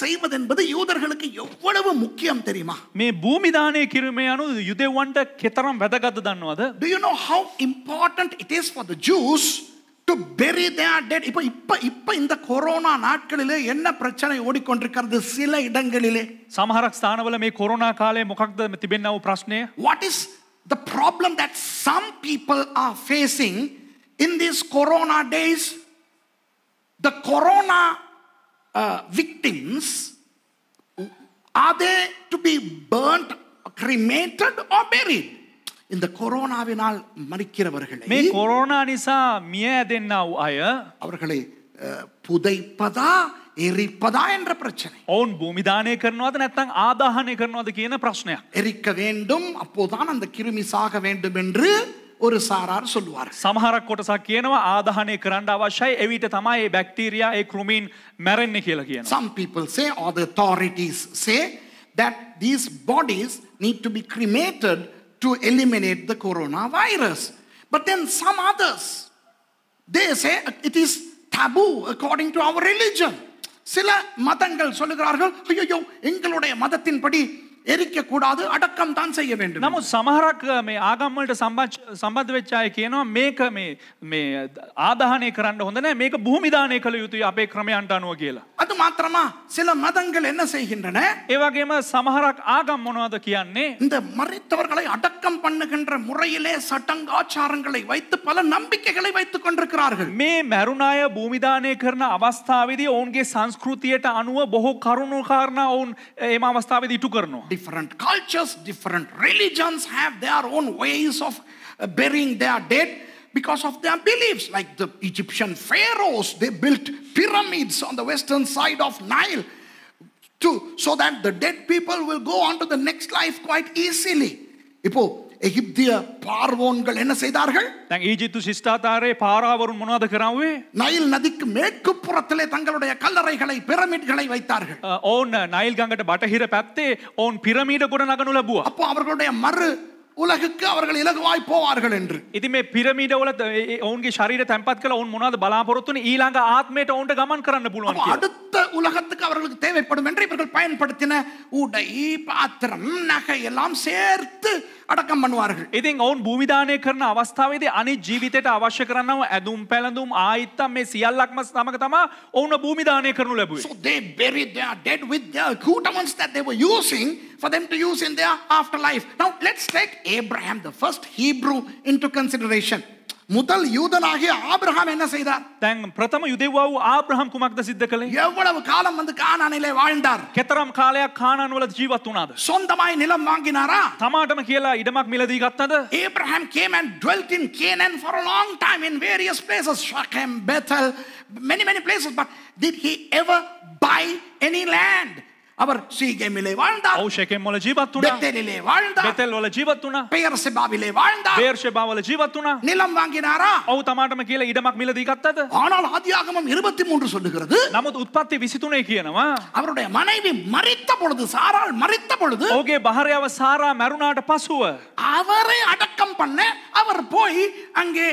செய்வது என்பது யூதர்களுக்கு எவ்வளவு முக்கியம் தெரியுமா? මේ භූමි දානය කිරීම යනු යුදෙව්වන්ට කෙතරම් වැදගත්ද දන්නවද? Do you know how important it is for the Jews to bury their dead? இப்ப இந்த கொரோனா நாட்களிலே என்ன பிரச்சனை ஓடிக்கொண்டிருக்கிறது சில இடங்களிலே? සමහරක් ස්ථානවල මේ කොරෝනා කාලේ මොකක්ද තිබෙනා වූ ප්‍රශ්නය? What is the problem that some people are facing in these corona days? The corona victims, are they to be burnt, cremated or buried? இந்த கொரோனாவினால் மரிக்கிறவர்களை මේ කොරෝනා නිසා මිය ඇදෙන්නා වූ අය அவர்களை புதைப்பதா எரிப்பதா என்ற பிரச்சனை. ඔවුන් භූමිදානය කරනවද නැත්නම් ආදාහනය කරනවද කියන ප්‍රශ්නයක්. எரிக்க வேண்டும், அப்போதான் அந்த கிருமி சாக வேண்டும் என்று ஒரு சாரார் சொல்லுவார். සමහරක් කොටසක් කියනවා ආදාහනය කරන්න අවශ්‍යයි එවිට තමයි මේ බැක්ටීරියා ඒ කෘමීන් මැරෙන්නේ කියලා කියනවා. Some people say, or the authorities say, that these bodies need to be cremated to eliminate the coronavirus. But then some others, they say it is taboo according to our religion. சில மதங்கள் சொல்லுகிறார்கள், ஐயோ எங்களுடைய மதத்தின்படி எரிக்க கூடாது, அடக்கம் தான் செய்ய வேண்டும். නමුත් සමහරක් මේ ආගම් වලට සම්බන්ධ වෙච්ච අය කියනවා මේක මේ ආදාහනය කරන්න හොඳ නැහැ, මේක භූමිදානය කළ යුතුයි අපේ ක්‍රමයන්ට අනුව කියලා. அது மாத்திரமா சில மதங்கள் என்ன செய்கின்றன? ඒ වගේම සමහරක් ආගම් මොනවද කියන්නේ? இந்த மரித்தவர்களை அடக்கம் பண்ணுகின்ற முறையிலே சட்டங்காச்சாரங்களை வைத்து பல நம்பிக்கைகளை வைத்துக் கொண்டிருக்கிறார்கள். මේ මරුණ අය භූමිදානය කරන අවස්ථාවේදී ඔවුන්ගේ සංස්කෘතියට අනුව බොහෝ කරුණු කාරණා ඔවුන් එම අවස්ථාවේදී ඉටු කරනවා. Different cultures, different religions have their own ways of burying their dead because of their beliefs. Like the Egyptian pharaohs, they built pyramids on the western side of Nile so that the dead people will go on to the next life quite easily. இப்போ எகிப்திய பார்வோன்கள் என்ன செய்தார்கள்? දැන් ඊජිප්තු ශිෂ්ටාචාරයේ පාරාවරුන් මොනවද කරාවේ? Nile நதிக்கு மேற்கு புறத்திலே தங்களுடைய கல்லறைகளை பிரமிட்களை வைத்தார்கள். ඔවුන් නයිල් ගඟට බටහිර පැත්තේ ඔවුන් පිරමීඩ ගොඩ නගනු ලැබුවා. அப்போ அவர்களுடைய மறு உலகுக்கு அவர்கள் இலகுவாய் போவார்கள் என்று. ඉතින් මේ පිරමීඩ වල ඔවුන්ගේ ශරීර තැන්පත් කළා ඔවුන් මොනවද බලාපොරොත්තු වෙන්නේ ඊළඟ ආත්මයට ඔවුන්ට ගමන් කරන්න පුළුවන් කියලා. அடுத்த உலகத்துக்கு அவர்களுக்கு தேவைப்படும் என்று இவர்கள் பயன்படுத்தின உடை, பாத்திரம், நகை எல்லாம் சேர்த்து අඩකම් பண்ணுவார்கள். ඉතින් ඔවුන් භූමිදානය කරන අවස්ථාවේදී අනිත් ජීවිතයට අවශ්‍ය කරනව ඇඳුම් පැළඳුම් ආයිත්තම් මේ සියල්ලක්ම සමග තමයි ඔවුන් භූමිදානය කරනු ලැබුවේ. So they buried their dead with their accoutrements that they were using for them to use in their afterlife. Now let's take Abraham, the first Hebrew, into consideration. முதல் யூதனாகிய ஆபிரகாம் என்ன செய்தார்? දැන් ප්‍රථම යුදෙව්වා වූ ආබ්‍රහම් කුමක්ද සිද්ධ කළේ? எவ்வளவு காலம் வந்து கானானிலே வாழ்ந்தார்? කෙතරම් කාලයක් කානාන් වල ජීවත් වුණාද? சொந்தமாய் நிலம் வாங்கினாரா? තමාටම කියලා ඉඩමක් මිලදී ගත්තද? Abraham came and dwelt in Canaan for a long time in various places, Shechem, Bethel, many places, but did he ever buy any land? அவர் சீகேமிலே வாழ்ந்தார். ඔව් ෂෙකෙම් වල ජීවත් වුණා. பெத்தேலிலே வாழ்ந்தார். බෙතෙල් වල ජීවත් වුණා. பெயர்செபாவிலே வாழ்ந்தார். බේර්ෂෙබා වල ජීවත් වුණා. நிலம் வாங்கினாரா? ඔව් තමාටම කියලා ඉඩමක් මිලදී ගත්තද? ஆனால் ஆதியாகமம் 23 சொல்லுகிறது, නමුත් උත්පත්ති 23 කියනවා அவருடைய மனைவி மரித்த பொழுது, சாராள் மரித்த பொழுது, ඔහුගේ භාර්යාව සාරා මැරුණාට පසුව அவரை அடக்கம் பண்ண அவர் போய் அங்கே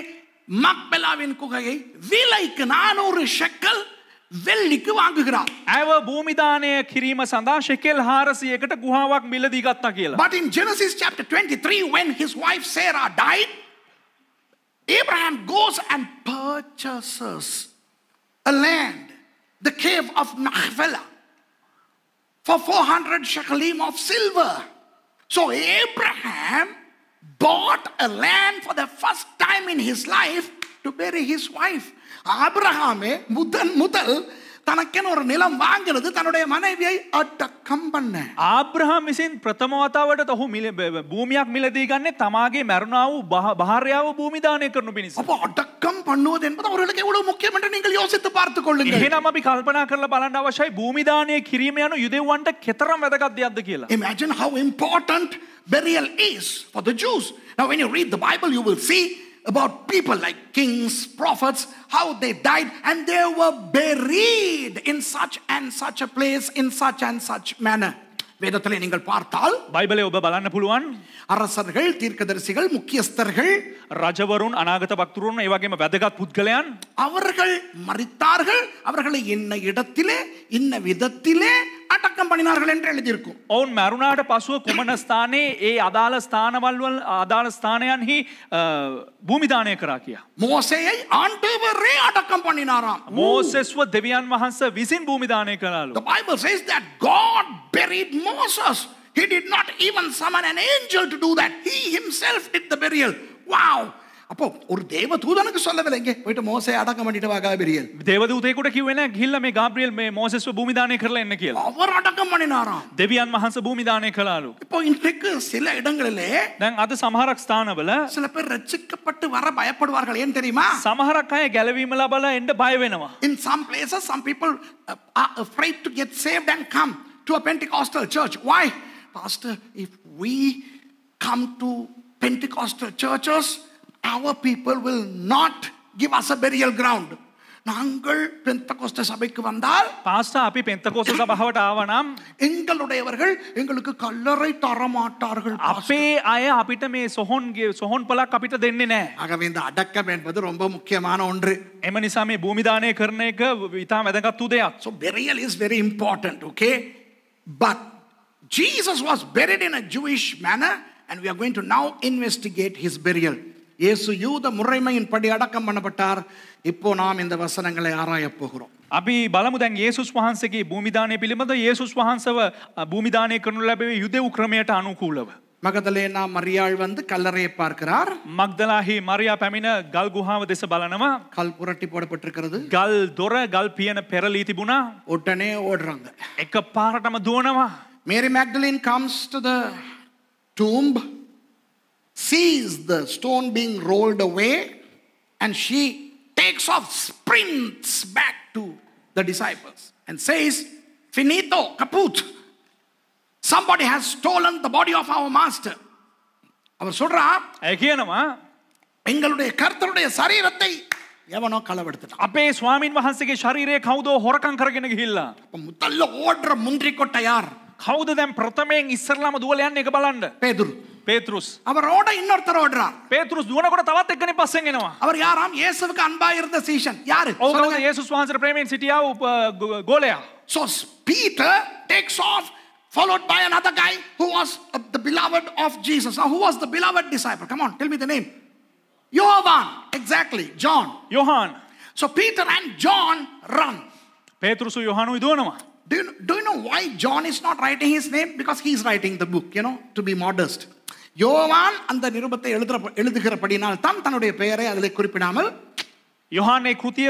மக்பெலாவின் குகையை விலைக்கு 400 ஷெக்கல் வெள்ளிக்கு வாங்குகிறார். ඇව භූමිදානය කිරීම සඳහා ෂෙකෙල් 400කට ගුහාවක් මිලදී ගත්තා කියලා. But in Genesis chapter 23, when his wife Sarah died, Abraham goes and purchases a land, the cave of Machpelah, for 400 shekalim of silver. So Abraham bought a land for the first time in his life to bury his wife. ஆபிரகாமே முதல் தனக்கென ஒரு நிலம் வாங்கினது தன்னுடைய மனைவியை அடக்கம் பண்ண. ආබ්‍රහම් විසින් ප්‍රථම වතාවට ඔහු භූමියක් මිලදී ගන්නේ තමාගේ මරුණා වූ භාර්යාව භූමිදානය කරනු පිණිස. அப்போ அடக்கம் பண்ணுவது என்பது அவர்களுக்கு எவ்வளவு முக்கியம் என்று நீங்கள் யோசித்து பார்த்துக் கொள்ளுங்கள். එහෙනම් අපි කල්පනා කරලා බලන්න අවශ්‍යයි භූමිදානය කිරීම යනු යුදෙව්වන්ට කෙතරම් වැදගත් දෙයක්ද කියලා. Imagine how important burial is for the Jews. Now when you read the Bible, you will see about people like kings, prophets, how they died and they were buried in such and such a place, in such and such manner. வேதத்திலே நீங்கள் பார்த்தால் බයිබලයේ ඔබ බලන්න පුළුවන් அரசர்கள், தீர்க்கதரிசிகள், முக்கியஸ்தர்கள், රජවරුන්, අනාගත වක්තරුන්, ඒ වගේම වැදගත් පුද්ගලයන් அவர்கள் மரித்தார்கள், அவர்களை இன்ன இடத்திலே இன்ன விதத்திலே அடக்கம் பண்ணினார்கள் என்று எழுதியிருக்கும். ඔවුන් මරුණාට පසුව කුමන ස්ථානයේ ඒ අදාළ ස්ථානවල අදාළ ස්ථානයන්හි භූමිදානය කරා කියා. மோசேயை ஆண்டவரே அடக்கம் பண்ணினாராம். මෝසෙස්ව දෙවියන් වහන්සේ විසින් භූමිදානය කළාලු. The Bible says that God buried Moses. He did not even summon an angel to do that. He himself did the burial. Wow. அப்போ ஒரு தேவ தூதனுக்கு சொல்லவில்லை, இங்கே போயிட்டு மோசே அடக்கம் பண்ணிட்டு வா காபிரியல். දේවදූතයෙකුට කිව්වේ නෑ ගිහිල්ලා මේ ගාබ්‍රියෙල් මේ මෝසෙස්ව භූමි දානය කරලා එන්න කියලා. அவர் அடக்கம் பண்ணினாராம். දෙවියන් වහන්සේ භූමි දානය කළාලු. இப்போ இன்றைக்கு சில இடங்களிலே දැන් අද සමහරක් ස්ථානවල சில பேர் ரட்சிக்கப்பட்டு வர பயப்படுவார்கள். ஏன் தெரியுமா? සමහරක් අය ගැලවීම ලබලා එන්න බය වෙනවා. In some places some people are afraid to get saved and come to a Pentecostal church. Why? Pastor, if we come to Pentecostal churches, our people will not give us a burial ground. நாங்கள் பெந்தகோஸ்த சபைக்கு வந்தால் pastor අපි පෙන්තකෝස්ත සභාවට ආවනම් எங்களுடையவர்கள் எங்களுக்கு கல்லறை தர மாட்டார்கள். අපේ අය අපිට මේ සොහොන් පලක් අපිට දෙන්නේ නැහැ. ஆகவே இந்த அடக்கம் என்பது ரொம்ப முக்கியமான ஒன்று. එම නිසා මේ භූමි දානය කරන එක ඉතාම වැදගත් වූ දෙයක්. So burial is very important, okay? But Jesus was buried in a Jewish manner and we are going to now investigate his burial. இயேசு யூத முறைமையின் படி அடக்கம் பண்ணப்பட்டார். இப்போ நாம் இந்த வசனங்களை ஆராயப் போகிறோம். අපි බලමු දැන් යේසුස් වහන්සේගේ භූමි දානය පිළිබඳ යේසුස් වහන්සේව භූමි දානය කරනු ලැබුවේ යුදෙව් ක්‍රමයට අනුකූලව. மகதலேனா மரியாள் வந்து கல்லறையை பார்க்கிறார். මග්දලාහි මරියා පැමිණ ගල් ගුහාව දෙස බලනවා. கல் புரட்டி போடப்பட்டிருக்கிறது. ගල් දොර ගල් පියන පෙරලී තිබුණා. உடனே ஓடுறாங்க. එක පාරටම දුවනවා. Mary Magdalene comes to the tomb, sees the stone being rolled away, and she takes off, sprints back to the disciples and says, finito, kaput. Somebody has stolen the body of our master. அவர் சொல்றா, කියනවා எங்களுடைய கர்த்தருடைய சரீரத்தை எவனோ களவெடுத்துட்டான். අපේ ස්වාමින් වහන්සේගේ ශරීරය කවුද හොරකම් කරගෙන ගිහිල්ලා. முதல்ல ஓடுற முந்திரி கொட்டை யார்? කවුද දැන් ප්‍රථමයෙන් ඉස්සරලාම දුවලා යන්නේ එක බලන්න. பேதுரு. பேத்ருஸ். அவரோட இன்னொருத்தர் ஓடுறார். பேத்ருஸ் දුවනකොට තවත් එක්කෙනෙක් පස්සෙන් එනවා. அவர் யாராம்? இயேசுவுக்கு அன்பா இருந்த சீஷன். யாரு? ඔව් කවුද? යේසුස් වහන්සේට ප්‍රේමයෙන් සිටියා ගෝලයා. So Peter takes off, followed by another guy who was the beloved of Jesus. Now, who was the beloved disciple? Come on, tell me the name. Johann. Exactly, John. Yohan. So Peter and John run. பேத்ருසු යොහානුයි දුවනවා. Do you know why John is not writing his name? Because he is writing the book, to be modest. யோவான் அந்த நிருபத்தை எழுதுகிறபடினால் தான் தன்னுடைய பெயரை அதிலே குறிப்பிடாமல் යොහාන් ඒ කෘතිය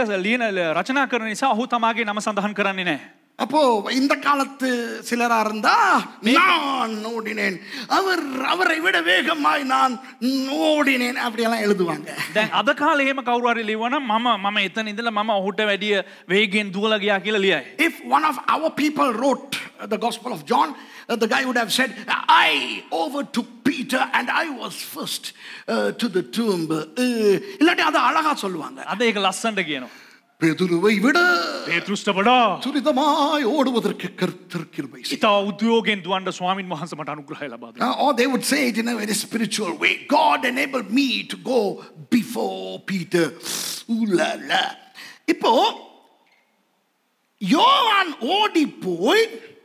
රචනා කරන නිසා ඔහු තමාගේ නම සඳහන් කරන්නේ නැහැ. அப்போ இந்த காலத்து சிலரா இருந்தா நான் ஓடினேன், அவரை விட வேகமாய் நான் ஓடினேன் அப்படியெல்லாம் எழுதுவாங்க. දැන් අද කාලේ එහෙම කවුරු හරි ලියවනම් මම එතන ඉඳලා මම ඔහුට වැඩිය වේගෙන් දුවලා ගියා කියලා ලියයි. If one of our people wrote the Gospel of John, the guy would have said, I overtook Peter and I was first to the tomb. இல்லாட்டி அதை அழகா சொல்லுவாங்க. අද ඒක ලස්සනට කියනවා. பேதுருவை விட பேத்ருස්ට වඩා துரிதமாய் ஓடுவதற்கு கர்த்தர் கிருபை செய்தார். ඉතා උද්‍යෝගයෙන් දුවන්න ස්වාමින් වහන්සේ මට අනුග්‍රහය ලබා දුන්නා. Or they would say it in a very spiritual way. God enabled me to go before Peter. Ooh la la. இப்போ யோவான் ஓடி போய்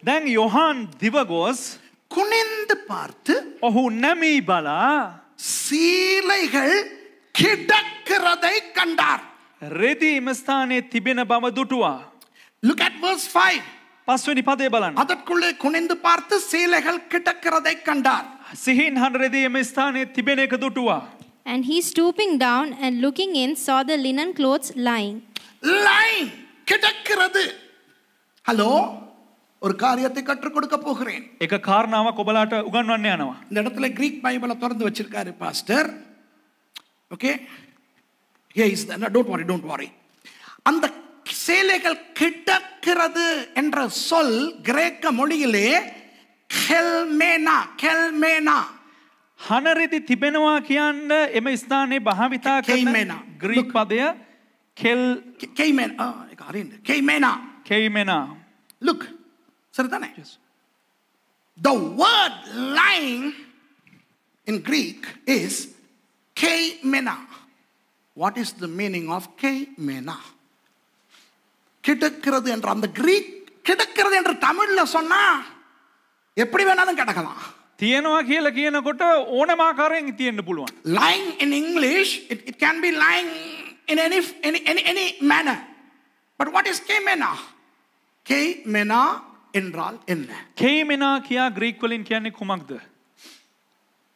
දැන් යොහාන් දිව ගොස් குனிந்து பார்த்து ඔහු නැමී බලා சீலைகள் கிடக்கிறதை கண்டார். රෙදි එම ස්ථානයේ තිබෙන බව දුටුවා. Look at verse 5. පස්වෙනි පදේ බලන්න. அதற்குள்ளே குனிந்து பார்த்து சீலைகள் கிடக்கிறதை கண்டார். සිහින් හඬ රෙදි එම ස්ථානයේ තිබෙන එක දුටුවා. And he stooping down and looking in saw the linen clothes lying. Lying. கிடக்கிறது. ஹலோ, ஒரு காரியத்தை கற்றுக் கொடுக்க போகிறேன். එක කාරණාවක් ඔබලාට උගන්වන්න යනවා. இந்த இடத்துல கிரீக் பைபிளை திறந்து வச்சிருக்காரு pastor. Okay, here is the, no, don't worry. அந்த சேலைகள் கிடக்கிறது என்ற சொல் கிரேக்க மொழியிலே කෙල්මේනා හනරෙදි තිබෙනවා කියන්න එම ස්ථානයේ භාවිතා කරන ග්‍රීක පදය කෙයිමෙනා. Look, சரிதானே? The word lying in Greek is keimena. What is the meaning of keimena? கிடக்கிறது என்ற அந்த கிரீக் கிடக்கிறது என்று தமிழ்ல சொன்னா எப்படி வேணாலும் கிடக்கலாம். තියනවා කියලා කියනකොට ඕනම ආකාරයෙන් තියෙන්න පුළුවන්. Lying in English, it can be lying in any manner. But what is keimena? Keimena என்றால் என்ன? keimena කියා ග්‍රීක වලින් කියන්නේ කුමක්ද?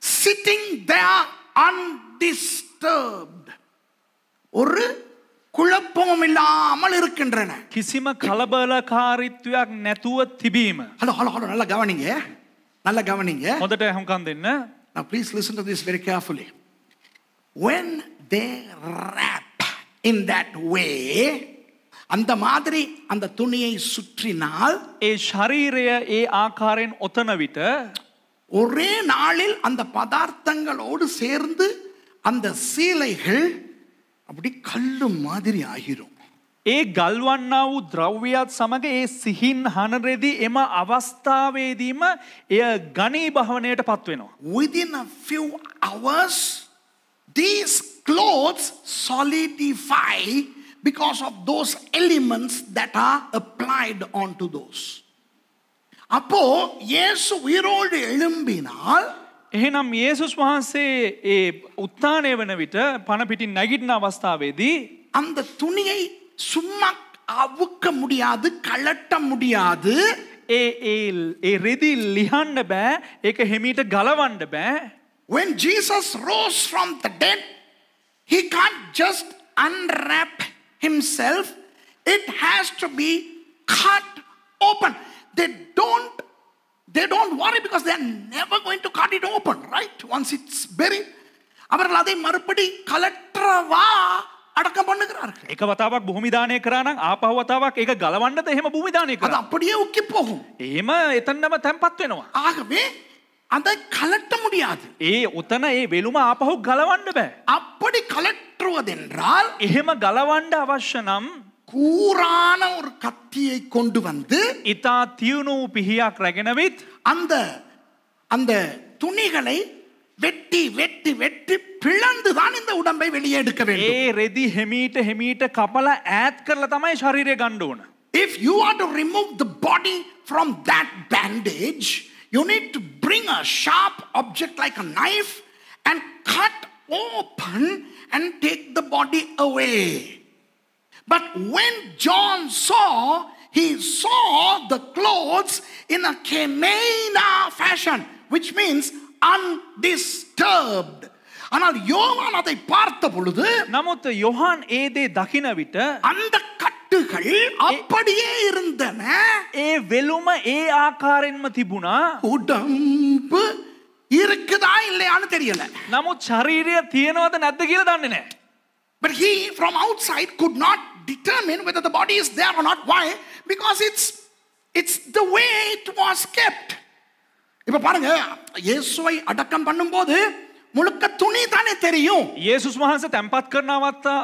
Sitting there undisturbed. undisturbed. ஒரு குழப்பமும் இல்லாமல் இருக்கின்றன. කිසිම කලබලකාරීත්වයක් නැතුව තිබීම. ஹலோ நல்லா கவனிங்க. நல்லா கவனிங்க. හොඳට අහුම්කම් දෙන්න. Now please listen to this very carefully. When they wrap in that way, அந்த மாதிரி அந்த துணியை சுற்றினால் ඒ ශරීරය ඒ ආකාරයෙන් ඔතන විට ஒரே நாளில் அந்த பதார்த்தங்களோடு சேர்ந்து அந்த சீலைகள் அப்படி கல்லு மாதிரி ஆகிரும். ඒ ගල්වන්නා වූ ද්‍රව්‍යයත් සමග ඒ සිහින් හනරෙදි එම අවස්ථාවේදීම එය ඝනීභවණයට පත් වෙනවා. Within a few hours these clothes solidify because of those elements that are applied onto those. அப்போ இயேசு உயிரோடு எழும்பினால் එහෙනම් යේසුස් වහන්සේ ඒ උත්ථානය වන විට පණ පිටින් නැගිටින අවස්ථාවේදී அந்த துணியை சும்மா அவுக்க முடியாது, கழட்ட முடியாது. ඒ රෙදි ලිහන්න බෑ, ඒක හිමීට ගලවන්න බෑ. When Jesus rose from the dead, he can't just unwrap himself. It has to be cut open. They don't worry because they are never going to cut it open, right? Once it's buried, அவர்கள் அதை மறுபடி கலற்றவா அடக்கம் பண்ணுகிறார்கள். එක වතාවක් භූමි දානය කරා නම් ආපහු වතාවක් ඒක ගලවන්නද එහෙම භූමි දානය அது කරා. அப்படியே உக்கி போகும். එහෙම එතනම තැම්පත් වෙනවා. ஆகவே அதை கலட்ட முடியாது. උතන ඒ වෙලුම ආපහු ගලවන්න බෑ. அப்படி கலற்றுவதென்றால் එහෙම ගලවන්න අවශ්‍ය නම් கூரான ஒரு கத்தியை கொண்டு வந்து ඉතා තියුණු පිහියක් රැගෙනවිත් அந்த அந்த துணிகளை வெட்டி வெட்டி வெட்டி பிளந்து தான் இந்த உடம்பை வெளியே எடுக்க வேண்டும். ඒ රෙදි හෙමීට කපලා ඈත් කරලා තමයි ශරීරය ගන්න ඕන. If you are to remove the body from that bandage, you need to bring a sharp object like a knife and cut open and take the body away. But when John saw, he saw the clothes in a kemena fashion, which means undisturbed. ஆனால் யோவான் அதை பார்த்த பொழுது නමුත් යොහාන් ඒ දේ දකින විට அந்த கட்டுகள் அப்படியே இருந்தன. ඒ වෙලුම ඒ ආකාරයෙන්ම තිබුණා. உடம்பு இருக்குதா இல்லையான்னு தெரியல. නමුත් ශරීරය තියෙනවද නැද්ද කියලා දන්නේ නැහැ. But he from outside could not determine whether the body is there or not. Why? Because it's the way it was kept. இப்ப பாருங்க, இயேசுவை அடக்கம் பண்ணும்போது முழுக்க துணி தானே தெரியும். යේසුස් වහන්සේ තැන්පත් කරන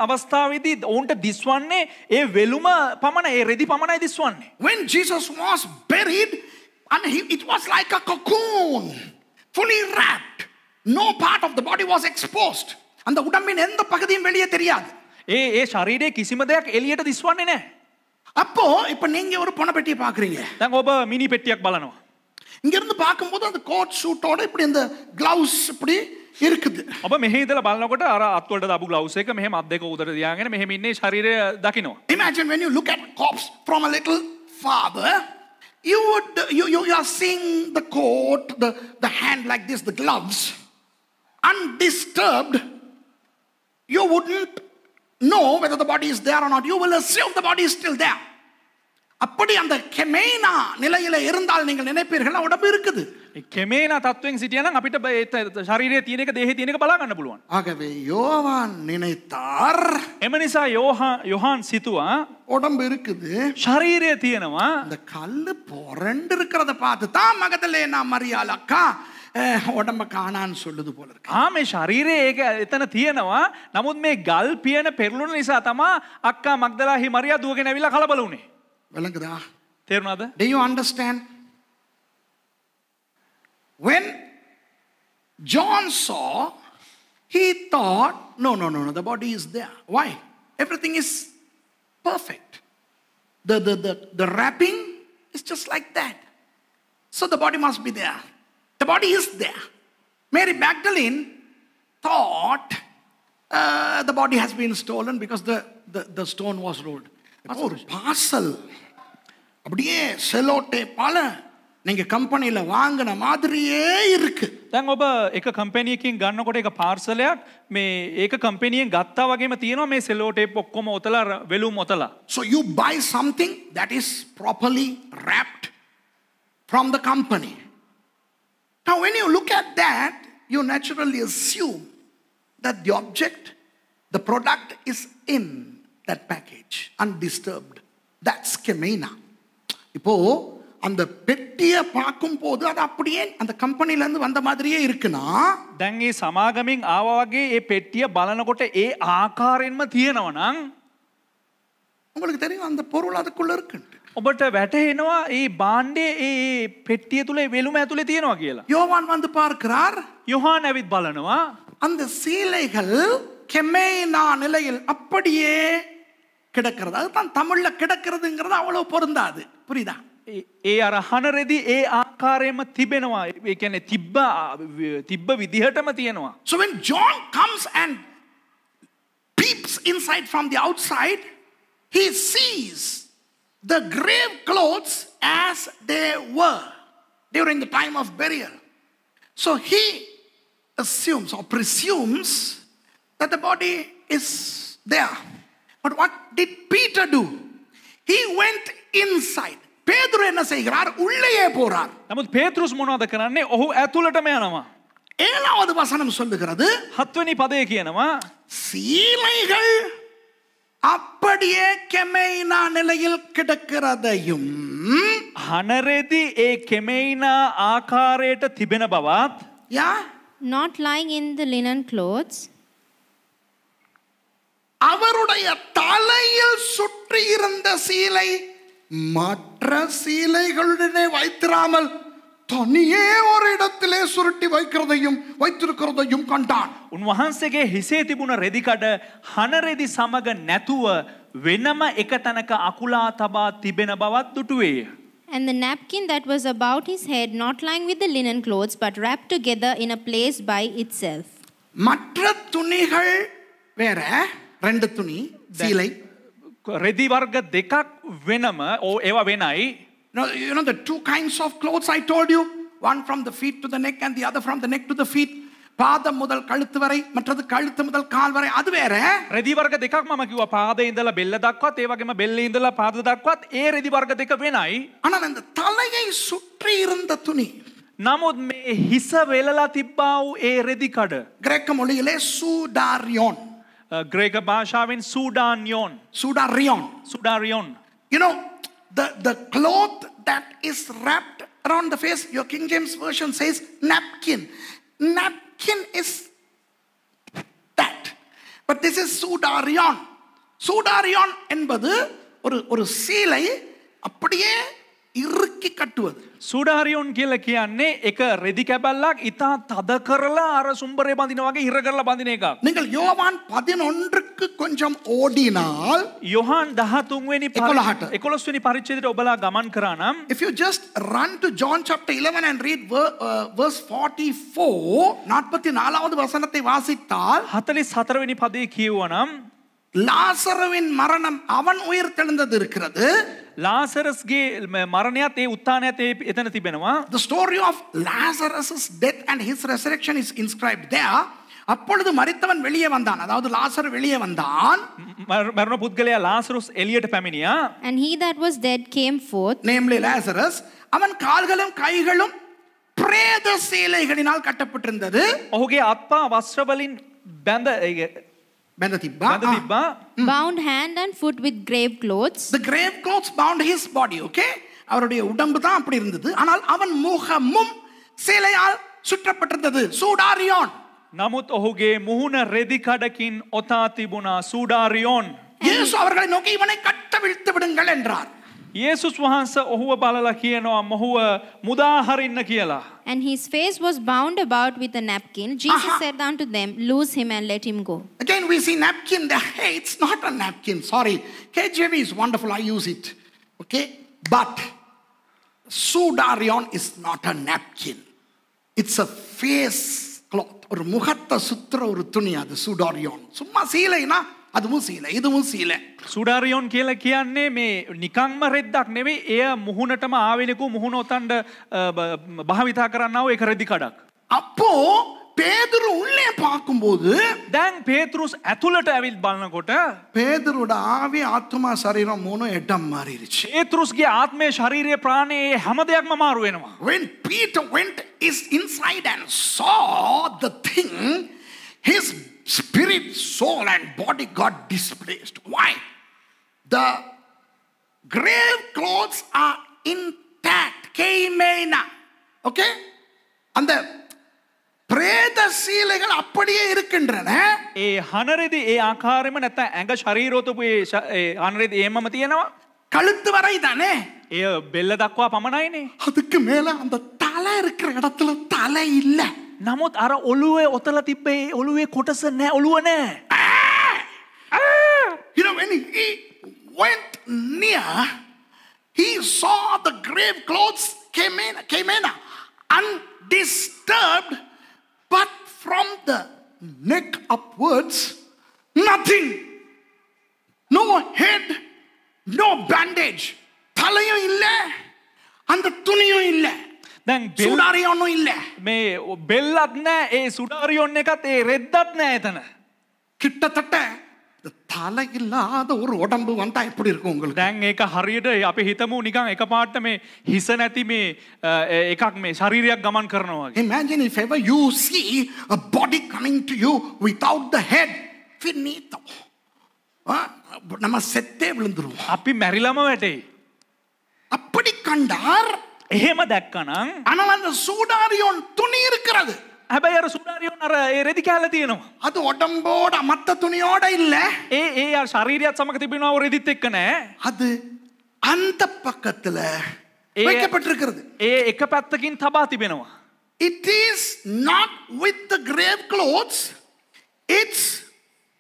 අවස්ථාවේදී ඔවුන්ට දිස්වන්නේ ඒ වෙලුම පමණයි, ඒ රෙදි පමණයි දිස්වන්නේ. When Jesus was buried, and it was like a cocoon, fully wrapped. No part of the body was exposed. அந்த உடம்பின் எந்த பகுதியும் வெளியே தெரியாது. ඒ ශරීරයේ කිසිම දෙයක් එළියට දිස්වන්නේ නැහැ. அப்போ இப்ப நீங்க ஒரு பணப்பெட்டியை பாக்குறீங்க. දැන් ඔබ මිනි පෙට්ටියක් බලනවා. இங்க இருந்து பார்க்கும்போது அந்த கோட் சூட்டோட இப்படி இந்த கிளவுஸ் இப்படி இருக்குது. ඔබ මෙහෙ ඉඳලා බලනකොට අර අත්වලට දාපු ග්ලව්ස් එක මෙහෙම අත් දෙක උදට තියාගෙන මෙහෙම ඉන්නේ ශරීරය දකින්න. Imagine when you look at corpse from a little farther, you are seeing the coat, the hand like this, the gloves, undisturbed. You wouldn't know whether the body is there or not. You will assume the body is still there. அப்படி அந்த கெமேனா நிலையில இருந்தால் நீங்கள் நினைப்பீர்கள் உடம்பு இருக்குது. කෙමේනා තත්වයෙන් සිටියා නම් අපිට ශරීරයේ තියෙන එක දේහේ තියෙන එක බලා ගන්න පුළුවන්. ஆகவே யோவான் நினைத்தார், එම නිසා යොහාන් සිතුවා உடம்பு இருக்குது, ශරීරය තියෙනවා. அந்த கல்லு புரண்டு இருக்கிறத பார்த்து தான் மகதலேனா மரியாள் அக்கா உடம்ப காணான்னு சொல்லுது போல இருக்கு. මේ ශරීරයේ ඒක එතන තියෙනවා. නමුත් මේ ගල් පියන පෙරළුන නිසා තමයි අක්කා මග්දලාහි මරියා දුවගෙන ඇවිල්ලා කලබල වුනේ. விளங்குதா? තේරුණාද? Do you understand? When John saw, he thought, no, the body is there. Why? Everything is perfect. The wrapping is just like that. So the body must be there. The body is there. Mary Magdalene thought the body has been stolen because the stone was rolled. ஒரு parcel அப்படியே sello டேப்பால நீங்க கம்பெனில வாங்கின மாதிரியே இருக்கு. දැන් ඔබ එක කම්පැනි එකකින් ගන්නකොට එක පාර්සලයක් මේ ඒක කම්පැනියෙන් ගත්තා වගේම තියෙනවා මේ සෙලෝ ටේප් ඔක්කොම ඔතලා වෙලුම් ඔතලා. So you buy something that is properly wrapped from the company. Now when you look at that, you naturally assume that the object, the product is in that package, undisturbed. That's Kemena. இப்போ அந்த பெட்டியை பார்க்கும் போது அது அப்படியே அந்த கம்பெனில இருந்து வந்த மாதிரியே இருக்குனா දැන් මේ සමාගමෙන් ආවා වගේ ඒ පෙට්ටිය බලනකොට ඒ ආකාරයෙන්ම තියෙනවා නම් உங்களுக்கு தெரியும் அந்த பொருள் அதுக்குள்ள இருக்கு. ඔබට වැටහෙනවා ඒ භාණ්ඩේ ඒ පෙට්ටිය තුල වෙලුම ඇතුලේ තියෙනවා කියලා. யோவான் வந்து பார்க்கிறார். යොහාන් ඇවිත් බලනවා அந்த சீலைகள் கெமேனா நிலையில் அப்படியே கிடக்கிறது. அதுதான் தமிழ்ல கிடக்கிறதுங்கிறது அவ்வளவு பொருந்தாது. புரியுதா? ඒ අර හනරෙදි ඒ ආකාරයෙන්ම තිබෙනවා. ඒ කියන්නේ තිබ්බ විදිහටම තියෙනවා. So when John comes and peeps inside from the outside, he sees the grave clothes as they were during the time of burial. So he assumes or presumes that the body is there. But what did Peter do? He went inside. பேதுரு என்ன செய்கிறார்? உள்ளேயே போறார். නමුත් පේතෘස් මොනවද කරන්නේ? ඔහු ඇතුළටම යනවා. 7வது வசனம் சொல்லுகிறது, 7 වෙනි පදයේ කියනවා சீலைகள் அப்படியே கெமேனா நிலையில் கிடக்கிறதையும் හනරෙදි ඒ කෙමෙයිනා ආකාරයට තිබෙන බවත් not lying in the linen clothes, அவருடைய தலையில் சுற்றி இருந்த சீலை மற்ற சீலைகளுடனே வைத்திராமல் தனியே ஒரு இடத்திலே சுருட்டி வைத்திருக்கிறதையும் கண்டான். උන්වහන්සේගේ හිසේ තිබුණ රෙදි කඩ හනරෙදි සමග නැතුව වෙනම එක තැනක අකුලා තබා තිබෙන බවත් දුටුවේය. and the napkin that was about his head not lying with the linen clothes but wrapped together in a place by itself. மற்ற துணிகள் வேற, 2 துணி சீலை. රෙදි වර්ග දෙකක් වෙනම ඒවා වෙනයි. You know the 2 kinds of clothes I told you, one from the feet to the neck and the other from the neck to the feet. பாதம் முதல் கழுத்து வரை, மற்றது கழுத்து முதல் கால் வரை, அது வேற. රෙදි වර්ග දෙකක් මම කිව්වා. පාදේ ඉඳලා බෙල්ල දක්වාත් ඒ වගේම බෙල්ලේ ඉඳලා පාද දක්වාත් ඒ රෙදි වර්ග දෙක වෙනයි. ஆனால் அந்த தலையை சுற்றி இருந்த துணி, නමුත් මේ හිස වෙලලා තිබ්බා වූ ඒ රෙදි කඩ கிரேக்க மொழியிலே சூடாரியோன், ග්‍රේක භාෂාවෙන් සූඩාරියෝන්. You know, the cloth that is wrapped around the face, your King James version says napkin. Napkin is that. But this is sudarion. Sudarion என்பது ஒரு சீலை அப்படியே இறுக்கி கட்டுவது. සූඩාරියෝන් කියලා කියන්නේ එක රෙදි කැබල්ලක් ඉතා තද කරලා අර සුම්බරේ බඳිනා වගේ හිර කරලා බඳින එකක්. நீங்கள் யோவான் 11க்கு கொஞ்சம் ஓடினால், යොහාන් 13 වෙනි 11 වෙනි පරිච්ඡේදයට ඔබලා ගමන් කරා නම්, if you just run to John chapter 11 and read verse 44, 44வது வசனத்தை வாசித்தால், 44 වෙනි පදේ කියවුවා නම් லாசருவின் மரணம் அவன் உயிர் தெழுந்தது இருக்கிறது. ලාසරස්ගේ මරණයත් ඒ උත්ථානයත් එතන තිබෙනවා. The story of Lazarus' death and his resurrection is inscribed there. அப்பொழுது மரித்தவன் வெளியே வந்தான், அதாவது லாசர் வெளியே வந்தான். මරණ පුද්ගලයා ලාසරුස් එළියට පැමිණියා. and he that was dead came forth, namely Lazarus. அவன் கால்களும் கைகளும் பிரேத சீலைகளினால் கட்டப்பட்டிருந்தது. ඔහුගේ අත්පා වස්ත්‍ර වලින් bound hand and foot with grave clothes. The grave clothes bound his body, okay? அவருடைய உடம்பு தான் அப்படி இருந்தது. ஆனால் அவன் முகமும் சீலையால் சுற்றப்பட்டிருந்தது. சூடாரியோன். නමුත් ඔහුගේ මුහුණ රෙදි කඩකින් ඔතා තිබුණා. සූඩාරියෝන්. இயேசு அவர்களை நோக்கி இவனை கட்டவிழ்த்து விடுங்கள் என்றார். යේසුස් වහන්සේ ඔහුව බලලා කියනවා මොහුව මුදා හරින්න කියලා. And his face was bound about with a napkin. Jesus said unto them, loose him and let him go. Again we see napkin there. Hey, it's not a napkin. Sorry. KJV is wonderful. I use it. Okay? But sudarion is not a napkin. It's a face cloth. ஒரு முகத்தை சுத்துற ஒரு துணி அது சூடாரியோன். சும்மா சீலைனா அதுவும் சீலை இதுவும் சீலை. සුඩාරියොන් කියලා කියන්නේ මේ නිකංම රෙද්දක් නෙවෙයි එය මුහුණටම ආවෙනකු මුහුණ ඔතන්ඩ භාවිතා කරන්නව එක රෙදි කඩක්. அப்போ பேதுரு உள்ளே பார்க்கும்போது දැන් පේතෘස් ඇතුළට ඇවිත් බලනකොට பேதுருட ஆவி ஆத்மா சரீரம் மூணும் இடம் மாறிடுச்சு. පේතෘස්ගේ ආත්මය ශරීරය ප්‍රාණයේ හැම දෙයක්ම මාරු වෙනවා. When Peter went inside and saw the thing, his spirit, soul and body got displaced. Why? The grave clothes are intact. Keimena. Okay? And the பிரேத சீலைகள் அப்படியே இருக்கின்றன. ඒ හනරෙදි ඒ ආකාරයෙන්ම නැත්නම් ඇඟ ශරීරෝතපු ඒ හනරෙදි ඒමම තියෙනවා. கழுத்து வரை தானே. එය බෙල්ල දක්වා පමණයිනේ. அதுக்கு மேல அந்த தலை இருக்கிற இடத்துல தலை இல்ல. නමුත් අර ඔළුවේ ඔතල තිබ්බේ ඔළුවේ කොටස නැහැ ඔළුව නැහැ. You know, when he went near, he saw the grave clothes came in undisturbed, but from the neck upwards, nothing. No head, no bandage. தலையும் இல்ல, அந்த துணியும் இல்ல. දැන් සුඩාරියොන්னும் இல்ல. මේ බෙල්ලත් නැහැ ඒ සුඩාරියොන් එකත් ඒ රෙද්දත් නැහැ එතන. கிட்டத்தட்ட தலை இல்லாத ஒரு உடம்பு வந்தா எப்படி இருக்கும் உங்களுக்கு? දැන් ඒක හරියට අපි හිතමු නිකන් එකපාරට මේ හිස නැති මේ එකක් මේ ශරීරයක් ගමන් කරනවා වගේ. Imagine if ever you see a body coming to you without the head, finito. நம்ம செத்தே விழுந்துருவோம். අපි මැරිලම වැටේ. அப்படி கண்டார். එහෙම දැක්කනම් ஆனால் அந்த சூடாரியோன் துணி இருக்கிறது. හැබැයි අර සුඩාරියොන් අර ඒ රෙදි කැල්ල තියෙනවා. அது உடம்போட மத்த துணியோட இல்ல. ඒ අර ශරීරයත් සමග තිබෙනවා රෙදිත් එක්ක නෑ. அது அந்த பக்கத்துல வைக்கப்பட்டிருக்கிறது. ඒ එක පැත්තකින් තබා තිබෙනවා. It is not with the grave clothes. It's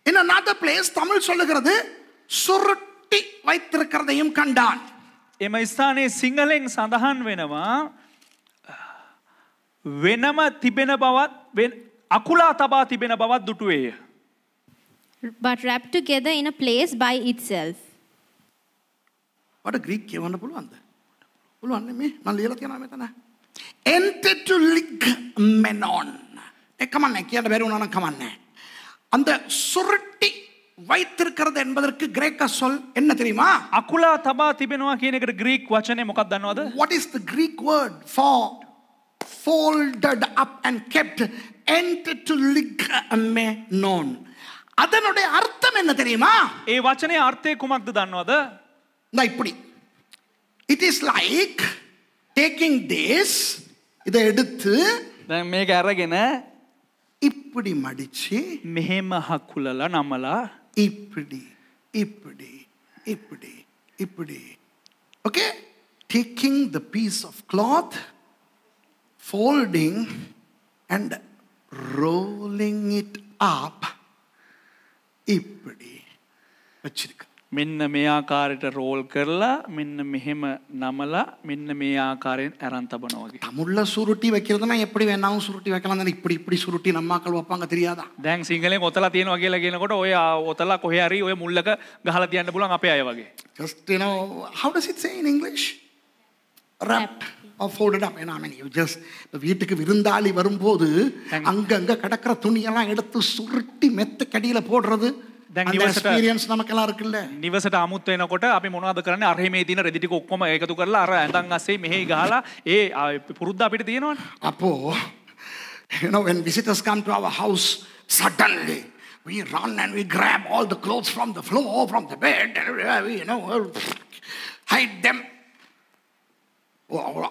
in another place. Tamil சொல்லுகிறது சுருட்டி வைத்திருக்கிறதையும் கண்டான். එම ස්ථානයේ සිංහලෙන් සඳහන් වෙනවා වෙනම තිබෙන බවත් අකුලා තබා තිබෙන බවත් දුටුවේය. But wrapped together in a place by itself. What a Greek කියවන්න පුළුවන්ද? පුළුවන් නේ මේ මම ලියලා තියනවා මෙතන. Entered to ligmenon. කමන්නේ කියන්න බැරි වුණා නම් කමන්නේ. அந்த சுருட்டி வைத்திருக்கிறது என்பதற்கு கிரேக்க சொல் என்ன தெரியுமா? අකුලා තබා තිබෙනවා කියන එකට ග්‍රීක් වචනේ මොකක්ද දන්නවද? What is the Greek word for folded up and kept? Entered to ligmenon. அதனுடைய அர்த்தம் என்ன தெரியுமா? ඒ වචනේ අර්ථය කුමක්ද දන්නවද? இப்படி. It is like taking this இதை எடுத்து දැන් මේක අරගෙන இப்படி மடிச்சு මෙහෙම හකුලලා නමලා இப்படி இப்படி இப்படி இப்படி. Okay? Taking the piece of cloth, folding and rolling it up. இப்படி வச்சிருக்க. මෙන්න මේ ආකාරයට රෝල් කරලා මෙන්න මෙහෙම නමලා මෙන්න මේ ආකාරයෙන් අරන් තබනවා වගේ. தமிழ்ல சுருட்டி வைக்கிறதுனா எப்படி வேணாலும் சுருட்டி வைக்கலாம் தானே. இப்படி இப்படி சுருட்டி நம்மாக்கள் வைப்பாங்க தெரியாதா? දැන් සිංහලෙන් ඔතලා තියෙනවා කියලා කියනකොට ඔය ඔතලා කොහේ හරි ඔය මුල්ලක ගහලා තියන්න පුළුවන් අපේ අය වගේ. Just, you know, how does it say in English? Wrapped or folded up. You know, I mean, you just வீட்டுக்கு விருந்தாளி வரும்போது அங்கங்க கடக்கிற துணியெல்லாம் எடுத்து சுருட்டி மெத்த கடியில போடுறது. அந்த எக்ஸ்பீரியன்ஸ் நமக்கெல்லாம் இருக்குல்ல. නිවසට අමුත් වෙනකොට අපි මොනවද කරන්නේ? අර මේ තියෙන රෙදි ටික ඔක්කොම එකතු කරලා අර ඇඳන් අස්සේ මෙහෙ ගහලා ඒ පුරුද්ද අපිට තියෙනවනේ. அப்போ you know, when visitors come to our house, suddenly we run and we grab all the clothes from the floor, from the bed, and we, you know, hide them.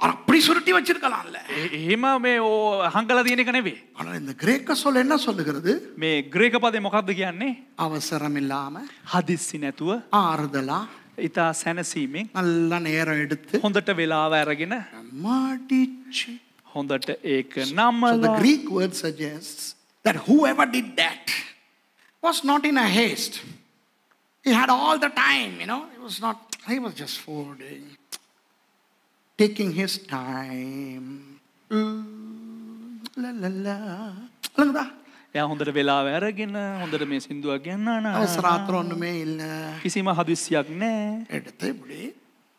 அப்படி சுருட்டி வச்சிருக்கலாம்ல. එහෙම මේ හංගලා තියෙන එක නෙවෙයි. ஆனா இந்த கிரேக்க சொல் என்ன சொல்லுகிறது? මේ ග්‍රීක පදේ මොකක්ද කියන්නේ? அவசரம் இல்லாம හදිස්සි නැතුව ஆறுதலா ඉතා සැනසීමෙන් நல்ல நேரம் எடுத்து හොඳට වෙලාව අරගෙන மடிச்சு. හොඳට ඒක So the නමලා Greek word suggests that whoever did that was not in a haste. He had all the time, you know. He was just folding, taking his time. La la la. එයා හොඳට වෙලාව අරගෙන හොඳට මේ සින්දුවක් ගෙන්නන அவசராத்திரம் ஒண்ணுமே இல்ல. කිසිම හදිස්සියක් නැහැ. எடுத்து இப்படி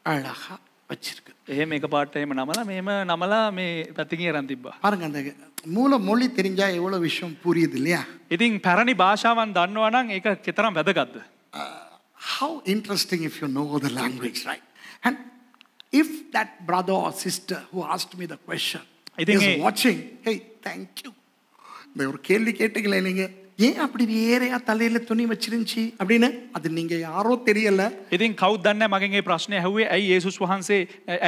அழகா வச்சிருக்கு. එහෙම එකපාරට එහෙම නමලා මෙහෙම නමලා මේ පැත්තකින් අරන් තිබ්බා. பாருங்க அந்த மூல மொழி தெரிஞ்சா எவ்வளவு விஷயம் புரியுது இல்லையா? ඉතින් පැරණි භාෂාවන් දන්නවා නම් ඒක කෙතරම් වැදගත්ද? How interesting if you know the language, right? And if that brother or sister who asked me the question is watching, hey, thank you. இந்த ஒரு கேள்வி கேட்டீங்களே நீங்க, ஏன் அப்படி வேறையா தலையில துணி வச்சிருந்துச்சு அப்படின்னு, அது நீங்க யாரோ தெரியல. ඉතින් කවුද දන්නේ මගෙන් මේ ප්‍රශ්නේ ඇහුවේ ඇයි යේසුස් වහන්සේ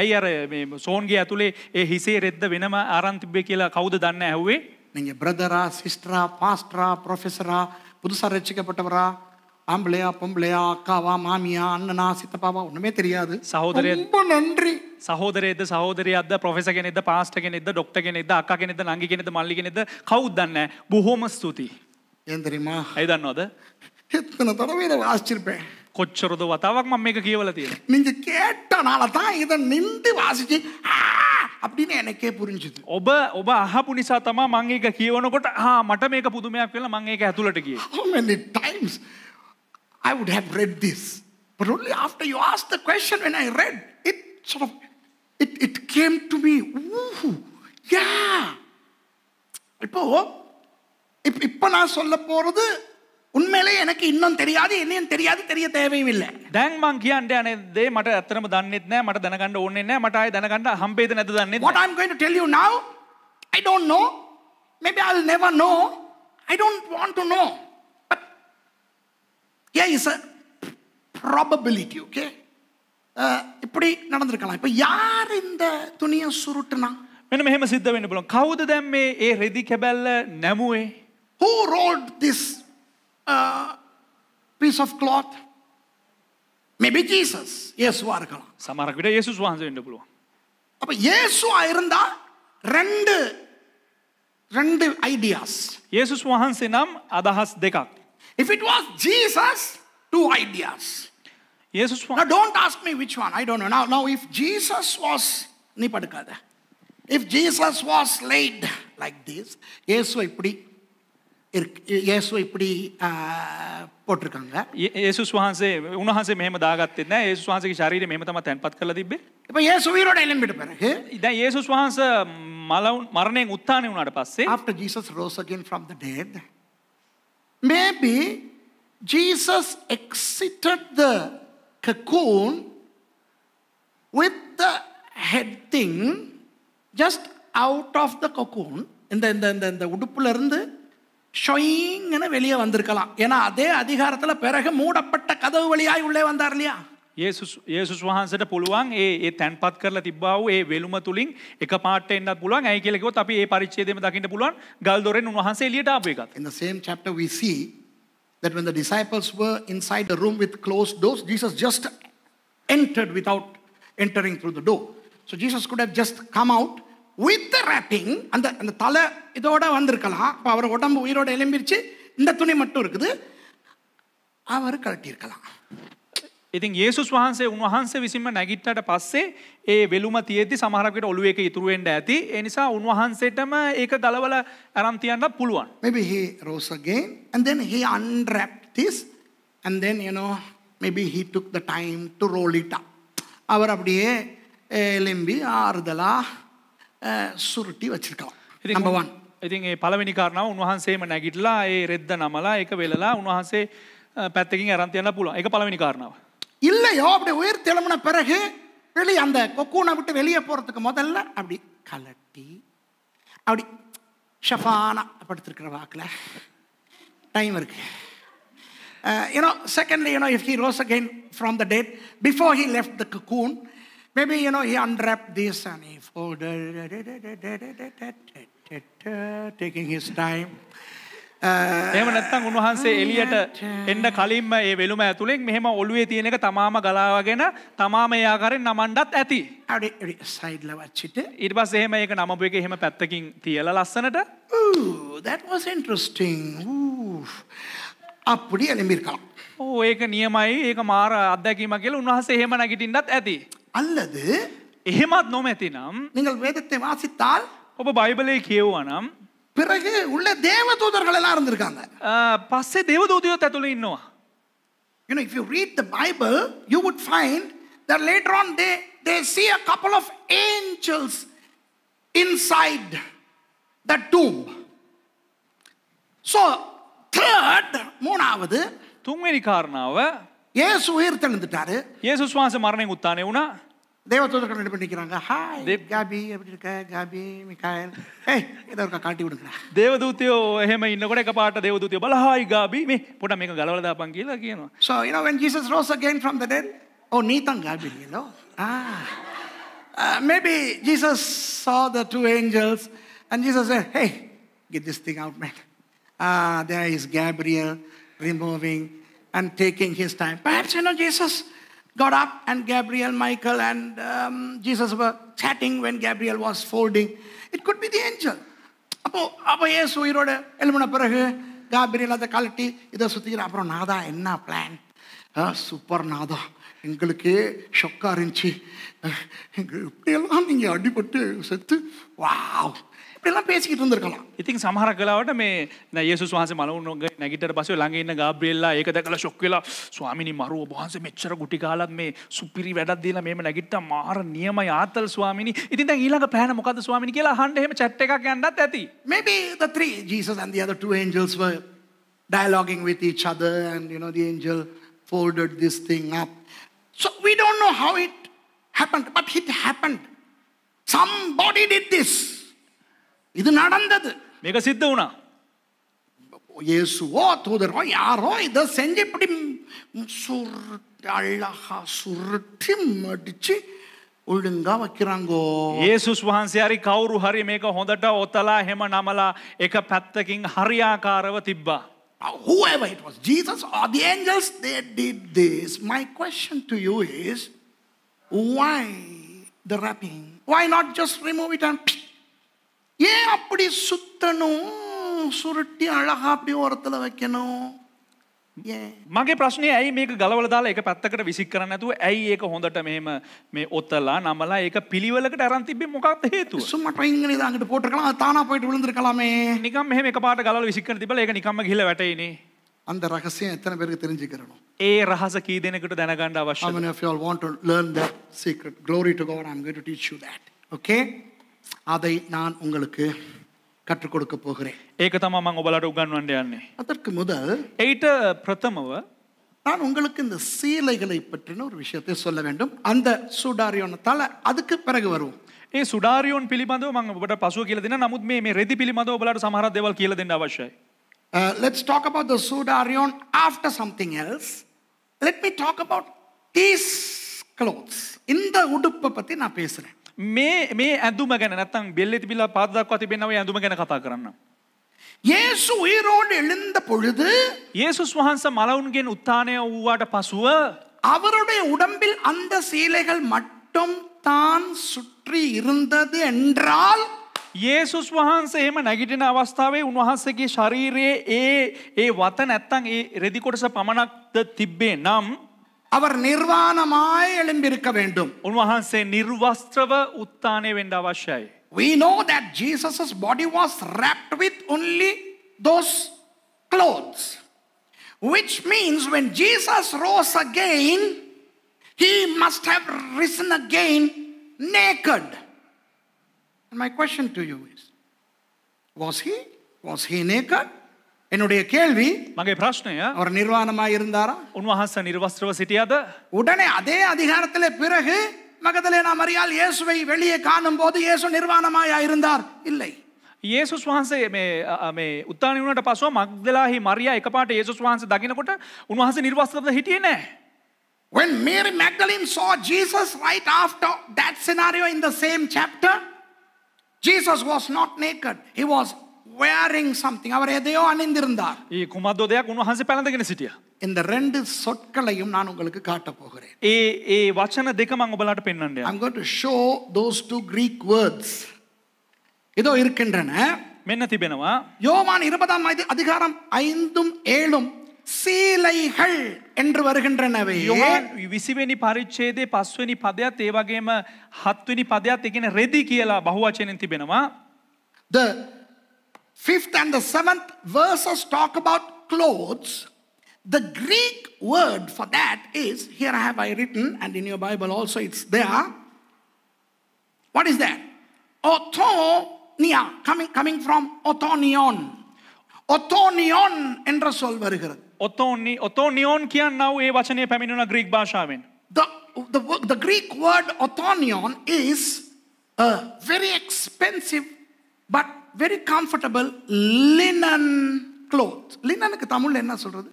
ඇයි අර මේ සෝන්ගේ ඇතුලේ ඒ හිසේ රෙද්ද වෙනම ආරන් තිබ්බේ කියලා කවුද දන්නේ ඇහුවේ? நீங்க பிரதரா, சிஸ்டரா, பாஸ்டரா, ப்ரொஃபஸரா, புதுசா ரட்சிக்கப்பட்டவரா, ஆம்பளையா, பொம்பளையா, அக்காவா, மாமியா, அண்ணனா, சித்தப்பாவா, ஒண்ணுமே தெரியாது. ரொம்ப நன்றி. සහෝදරයෙක්ද සහෝදරියක්ද ප්‍රොෆෙසර් කෙනෙක්ද පාස්ටර් කෙනෙක්ද ડોක්ටර් කෙනෙක්ද අක්කා කෙනෙක්ද නංගි කෙනෙක්ද මල්ලි කෙනෙක්ද කවුද දන්නේ බොහොම ස්තුතියි. ஏன் தெரியுமா? ඇයි දන්නවද? எத்தனை தடவை இதை வாசிச்சிருப்பேன். කොච්චරද වතාවක් මම මේක කියවලා තියෙනවා. நீங்க கேட்டனால தான் இதை நின்று வாசிச்சு அப்படின்னு எனக்கே புரிஞ்சுது. ඔබ අහපු නිසා තමයි මම ඒක කියවනකොට මට මේක පුදුමයක් වෙලා මම ඒක ඇතුළට ගියේ. How many times I would have read this, but only after you asked the question, when I read it, sort of it came to me. Ooh, yeah. இப்போ நான் சொல்ல போறது உண்மையிலே எனக்கு இன்னும் தெரியாது, என்னையும் தெரியாது, தெரிய தேவையும் இல்லை. දැන් මං කියන්න යන්නේ දේ මට ඇත්තටම දන්නෙත් නෑ, මට දැනගන්න ඕනේ නෑ, මට ආයෙ දැනගන්න හම්බෙයිද නැද්ද දන්නෙත් නෑ. What I'm going to tell you now, I don't know. Maybe I'll never know. I don't want to know. But here is a probability, okay? இப்படி நடந்திருக்கலாம். இப்போ யார் இந்த துணியை சுருட்டுனா? මෙන්න මෙහෙම සිද්ධ වෙන්න පුළුවන්. කවුද දැන් මේ ඒ රෙදි කැබැල්ල නැමුවේ? Who rolled this piece of cloth? Maybe Jesus. இயேசுவா இருக்கலாம். සමහරක් විට යේසුස් වහන්සේ වෙන්න පුළුවන්. அப்ப இயேசுவா இருந்தா ரெண்டு ideas. යේසුස් වහන්සේ නම් අදහස් දෙකක්. If it was Jesus, two ideas. යේසුස් Now don't ask me which one. I don't know. Now if Jesus was நீ படுக்காத. If Jesus was laid like this, இயேசுவை இப்படி போட்டிருக்காங்க. යේසුස් වහන්සේ උන්වහන්සේ මෙහෙම දාගත්තේ නැහැ. යේසුස් වහන්සේගේ ශරීරය මෙහෙම තමයි තැන්පත් කරලා තිබ්බේ. இப்போ இயேசு உயிரோட எழும்பிட்ட பிறகு, දැන් යේසුස් වහන්සේ මරණයෙන් උත්ථානය වුණාට පස්සේ, after Jesus rose again from the dead, maybe Jesus exited the cocoon with the head thing just out of the cocoon. இந்த உடுப்புல இருந்து ஷொயிங்னு வெளியே வந்திருக்கலாம். ஏன்னா அதே அதிகாரத்தில் பிறகு மூடப்பட்ட கதவு வழியாய் உள்ளே வந்தார் இல்லையா? යේසුස් වහන්සේට පුළුවන් ඒ තැන්පත් කරලා තිබ්බා වූ ඒ වෙලුම තුලින් එක පාට එන්නත් පුළුවන්. ඇයි කියලා කිව්වොත් අපි ඒ පරිච්ඡේදෙම දකින්න පුළුවන් ගල් දොරෙන් උන්වහන්සේ එළියට ආපු එකත්. In the same chapter we see that when the disciples were inside the room with closed doors, Jesus just entered without entering through the door. So Jesus could have just come out with the wrapping. அந்த தலை இதோட வந்திருக்கலாம். அப்போ அவர் உடம்பு உயிரோட எழும்பிருச்சு, இந்த துணி மட்டும் இருக்குது, அவர் கழட்டியிருக்கலாம். ඉතින් යේසුස් වහන්සේ උන්වහන්සේ විසින්ම නැගිට්ටට පස්සේ ඒ වෙලුම තියෙද්දි සමහරක් විට ඔළුවේ එක ඉතුරු වෙන්න ඇති. ඒ නිසා උන්වහන්සේටම ඒක ගලවලා අරන් තියන්නත් පුළුවන්. Maybe he rose again and then he unwrapped this and then maybe he took the time to roll it up. அவர் அப்படியே எலும்பி ஆறுதலா சுருட்டி வச்சிருக்கலாம். Number 1. ඉතින් ඒ පළවෙනි කාරණාව උන්වහන්සේම නැගිටලා ඒ රෙද්ද නමලා ඒක වෙලලා උන්වහන්සේ පැත්තකින් අරන් තියන්න පුළුවන්. ඒක පළවෙනි කාරණාව. இல்லையோ அப்படி உயிர் தெழும்பின பிறகு வெளியே அந்த கொக்கூனை விட்டு வெளியே போறதுக்கு முதல்ல அப்படி கலட்டி அப்படி ஷஃபானா படுத்திருக்கிற வாக்கில் டைம் இருக்கு. Secondly, if he rose again from the dead, before he left the cocoon, maybe he unwrapped this and he folded, taking his time. එහෙම නැත්නම් උන්වහන්සේ එළියට එන්න කලින්ම ඒ වෙලුම ඇතුලෙන් මෙහෙම ඔළුවේ තියෙන එක තමාම ගලාවගෙන තමාම ඒ ආකාරයෙන් නමන්නත් ඇති. அப்படி சைடுல வச்சிட்டு ඊට පස්සේ එහෙම ඒක නමපු එක එහෙම පැත්තකින් තියලා ලස්සනට. That was interesting. அப்படி எழும்பிருக்கலாம். ඒක නියමයි, ඒක මාර අත්දැකීමක් කියලා උන්වහන්සේ එහෙම නැගිටින්නත් ඇති. அல்லது එහෙමත් නොමැතිනම් நீங்கள் வேதத்தை வாசித்தால் ඔබ බයිබලයේ කියවුවා නම් பிறகு உள்ள தேவதூதர்கள் எல்லாம் இருந்திருக்காங்க. පස්සේ දේවදූතයෝත් ඇතුළේ ඉන්නවා. You know, if you read the Bible, you would find that later on they see a couple of angels inside the tomb. So, third, மூணாவது, තුන්වෙනි කාරණාව இயேசு உயிர் தெழுந்துட்டாரு. යේසුස් වහන්සේ මරණයෙන් උත්ථානය වුණා. தேவதூதர்கள் என்ன பண்ணிக்கிறாங்க? ஹாய் காபி, எப்படி இருக்க காபி, மிகாயல், ஏய் இதை ஒரு காட்டி விடுங்க. දේවදූතයෝ එහෙම ඉන්නකොට එකපාරට දේවදූතයෝ බල හායි ගාබි මේ පොඩ මේක ගලවලා දාපන් කියලා කියනවා. So, you know, when Jesus rose again from the dead, oh, நீ தான் coffee, you know. Maybe Jesus saw the two angels and Jesus said, hey, get this thing out, man. There is Gabriel removing and taking his time. Perhaps, you know, Jesus got up and Gabriel, Michael and Jesus were chatting when Gabriel was folding. It could be the angel. அப்போ ஏசு உயிரோட எழுப்பின பிறகு Gabriel அதை கழட்டி இதை சுற்றிக்கிற அப்புறம் நாதா என்ன பிளான்? சூப்பர் நாதா, எங்களுக்கே ஷொக்காக இருந்துச்சு, இப்படியெல்லாம் நீங்கள் அடிபட்டு செத்து வாவ் இப்படியெல்லாம் பேசிக்கிட்டு இருந்திருக்கலாம். ඉතින් සමහරක් වෙලාවට මේ යේසුස් වහන්සේ මලවුන් නැගිටට පස්සේ ළඟ ඉන්න ගාබ්‍රියෙල්ලා ඒක දැකලා ෂොක් වෙලා ස්වාමිනී මරුව වහන්සේ මෙච්චර ගුටි කාලත් මේ සුපිරි වැඩක් දීලා මේම නැගිට්ටා මාර නියමයි ආතල් ස්වාමිනී. ඉතින් දැන් ඊළඟ ප්ලෑන මොකද්ද ස්වාමිනී කියලා අහන්න එහෙම chat එකක් යන්නත් ඇති. Maybe the three, Jesus and the other two angels, were dialoguing with each other and you know the angel folded this thing up. So we don't know how it happened, but it happened. Somebody did this. இது நடந்தது. මේක සිද්ධ වුණා. இயேசுவோ தூதரோ யாரோ இதை செஞ்சு இப்படி சுருட்டி அழகா சுருட்டி மடிச்சு ஒழுங்கா வைக்கிறாங்கோ. යේසුස් වහන්සේ හරි කවුරු හරි මේක හොඳට ඔතලා එහෙම නමලා එක පැත්තකින් හරියාකාරව තිබ්බා. Whoever it was, Jesus or the angels, they did this. My question to you is, why the wrapping? Why not just remove it and ஏன் அப்படி சுத்தணும், சுருட்டி அழகா அப்படி ஓரத்துல வைக்கணும்? මගේ ප්‍රශ්නේ ඇයි මේක ගලවලා දාලා එක පැත්තකට විසික් කරන්නේ නැතුව ඇයි ඒක හොඳට මෙහෙම මේ ඔතලා නමලා ඒක පිළිවෙලකට අරන් තිබ්බේ මොකක්ද හේතුව? சும்மா ட்ரைங்கனி தான் அங்கிட்டு போட்டுக்கலாம், அது தானா போயிட்டு விழுந்திருக்கலாமே. නිකම් මෙහෙම එකපාරට ගලවලා විසික් කරන තිබ්බලා ඒක නිකම්ම ගිහලා වැටෙයිනේ. அந்த ரகசியம் எத்தனை பேருக்கு தெரிஞ்சுக்கிறணும்? ඒ රහස කී දෙනෙකුට දැනගන්න How අවශ්‍යද? many of you all want to learn that secret? Glory to God, I'm going to teach you that. Okay? அதை நான் உங்களுக்கு கற்றுக் கொடுக்க போகிறேன். ඒක තමයි මම ඔයාලට උගන්වන්න යන්නේ. அதற்கு முதல் ඒට ප්‍රථමව நான் உங்களுக்கு இந்த சீலைகளை பற்றின ஒரு விஷயத்தை சொல்ல வேண்டும். அந்த சூடாரியோனத்தால அதுக்கு பிறகு வருவோம். ඒ සුඩාරියෝන් පිළිබඳව මම ඔබට පසුව කියලා දෙන්න. නමුත් මේ රෙදි පිළිබඳව ඔයාලට සමහරක් දේවල් කියලා දෙන්න අවශ්‍යයි. Let's talk about the sudarion after something else. Let me talk about these clothes. இந்த உடுப்பை பத்தி நான் பேசுறேன். මේ ඇඳුම ගැන නැත්තම් බෙල්ලේ තිබිලා පාද දක්වා තිබෙන ඔය ඇඳුම ගැන කතා කරන්න. இயேசு உயிரோடு எழுந்த பொழுது යේසුස් වහන්සේ මලවුන්ගෙන් උත්ථානය වූාට පසුව அவருடைய உடம்பில் அந்த சீலைகள் மட்டும் தான் சுற்றி இருந்தது என்றால் යේසුස් වහන්සේ එහෙම නැගිටින අවස්ථාවේ උන්වහන්සේගේ ශරීරයේ ඒ වත නැත්තම් ඒ රෙදි කොටස පමණක්ද තිබ්බේ නම් அவர் நிர்வாணமாய் எழும்பியிருக்க வேண்டும். උන්වහන්සේ නිර්වස්ත්‍රව උත්ථානය වෙන්න අවශ්‍යයි. We know that Jesus' body was wrapped with only those clothes, which means when Jesus rose again, he must have risen again naked. And my question to you is, was he naked? என்னுடைய கேள்வி, මගේ ප්‍රශ්නය அவர் நிர்வாணமாய் இருந்தாரா? උන්වහන්සේ නිර්වස්ත්‍රව සිටියද? உடனே அதே அதிகாரத்திலே பிறகு மகதலேனா மரியாள் இயேசுவை வெளியே காணும்போது இயேசு நிர்வாணமாய் இருந்தார்? இல்லை. යේසුස් වහන්සේ මේ උත්ථානය වුණාට පස්ව මග්දලාහි මරියා එකපාරට යේසුස් වහන්සේ දකින්නකොට උන්වහන්සේ නිර්වස්ත්‍රව හිටියේ නැහැ. When Mary Magdalene saw Jesus right after that scenario in the same chapter, Jesus was not naked. He was wearing something. அவர் எதையோ அணிந்திருந்தார். ඒ කුමද්දෝ දෙයක් උන්වහන්සේ පැලඳගෙන සිටියා. இந்த ரெண்டு சொற்களையும் நான் உங்களுக்கு காட்ட போகிறேன். ඒ වචන දෙක මම ඔයාලට පෙන්වන්න යනවා. I'm going to show those two Greek words. இதோ இருக்கின்றன. මෙන්න තිබෙනවා. யோவான் 20ஆம் அதிகாரம் 5ம் 7ம் சீலைகள் என்று வருகின்றனவே. යොහාන් 20 වෙනි පරිච්ඡේදයේ 5 වෙනි පදයත් ඒ වගේම 7 වෙනි පදයත් ඒ කියන්නේ රෙදි කියලා බහුවචනෙන් තිබෙනවා. The 5th and the 7th verses talk about clothes. The Greek word for that is, here I have written, and in your Bible also it's there. What is that? Othonia, coming from othonion. Othonion என்ற சொல் வருகிறது. ඔතෝනියෝන් කියන්නව ඒ වචනය පැමිණුණ Greek භාෂාවෙන්. The Greek word othonion is a very expensive but very comfortable linen cloth. லினனுக்கு தமிழ்ல என்ன சொல்றது?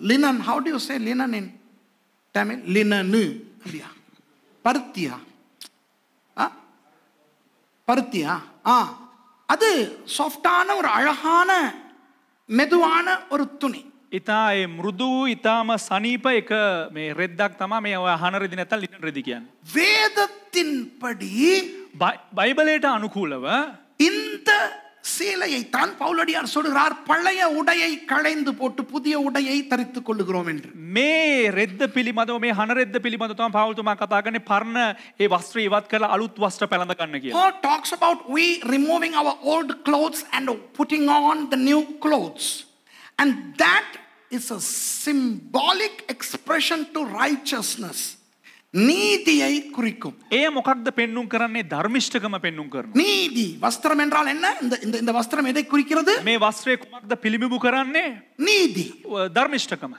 Linen. How do you say linen in Tamil? Linenu. பருத்தியா? அது சாஃப்டான ஒரு அழகான மெதுவான ஒரு துணி. ඉතා ඒ මෘදු ඉතාම සනීප එක මේ රෙද්දක් තමයි මේ ඔය අහන රෙදි නැත්නම් ලිනන් රෙදි කියන්නේ. வேதத்தின்படி பைபிளேට අනුකූලව இந்த சீலையை தான் பவுலடியார் சொல்கிறார், பழைய உடையை களைந்து போட்டு புதிய உடையை தரித்துக் கொள்ளுகிறோம் என்று. මේ රෙද්ද පිළිබඳව මේ හන රෙද්ද පිළිබඳව තමයි පවුල්තුමා කතා කරන්නේ පරණ ඒ වස්ත්‍ර ඉවත් කරලා අලුත් වස්ත්‍ර පැළඳ ගන්න කියලා. Paul talks about we removing our old clothes and putting on the new clothes. And that is a symbolic expression to righteousness. நீதியை குறிக்கும். ඒ මොකක්ද පෙන්눔 කරන්නේ? ධර්මිෂ්ඨකම පෙන්눔 කරනවා. நீதி வஸ்திரம் என்றால் என்ன? இந்த வஸ்திரம் எதை குறிக்கிறது? මේ වස්ත්‍රය කුමක්ද පිළිඹු කරන්නේ? நீதி. ධර්මිෂ්ඨකම.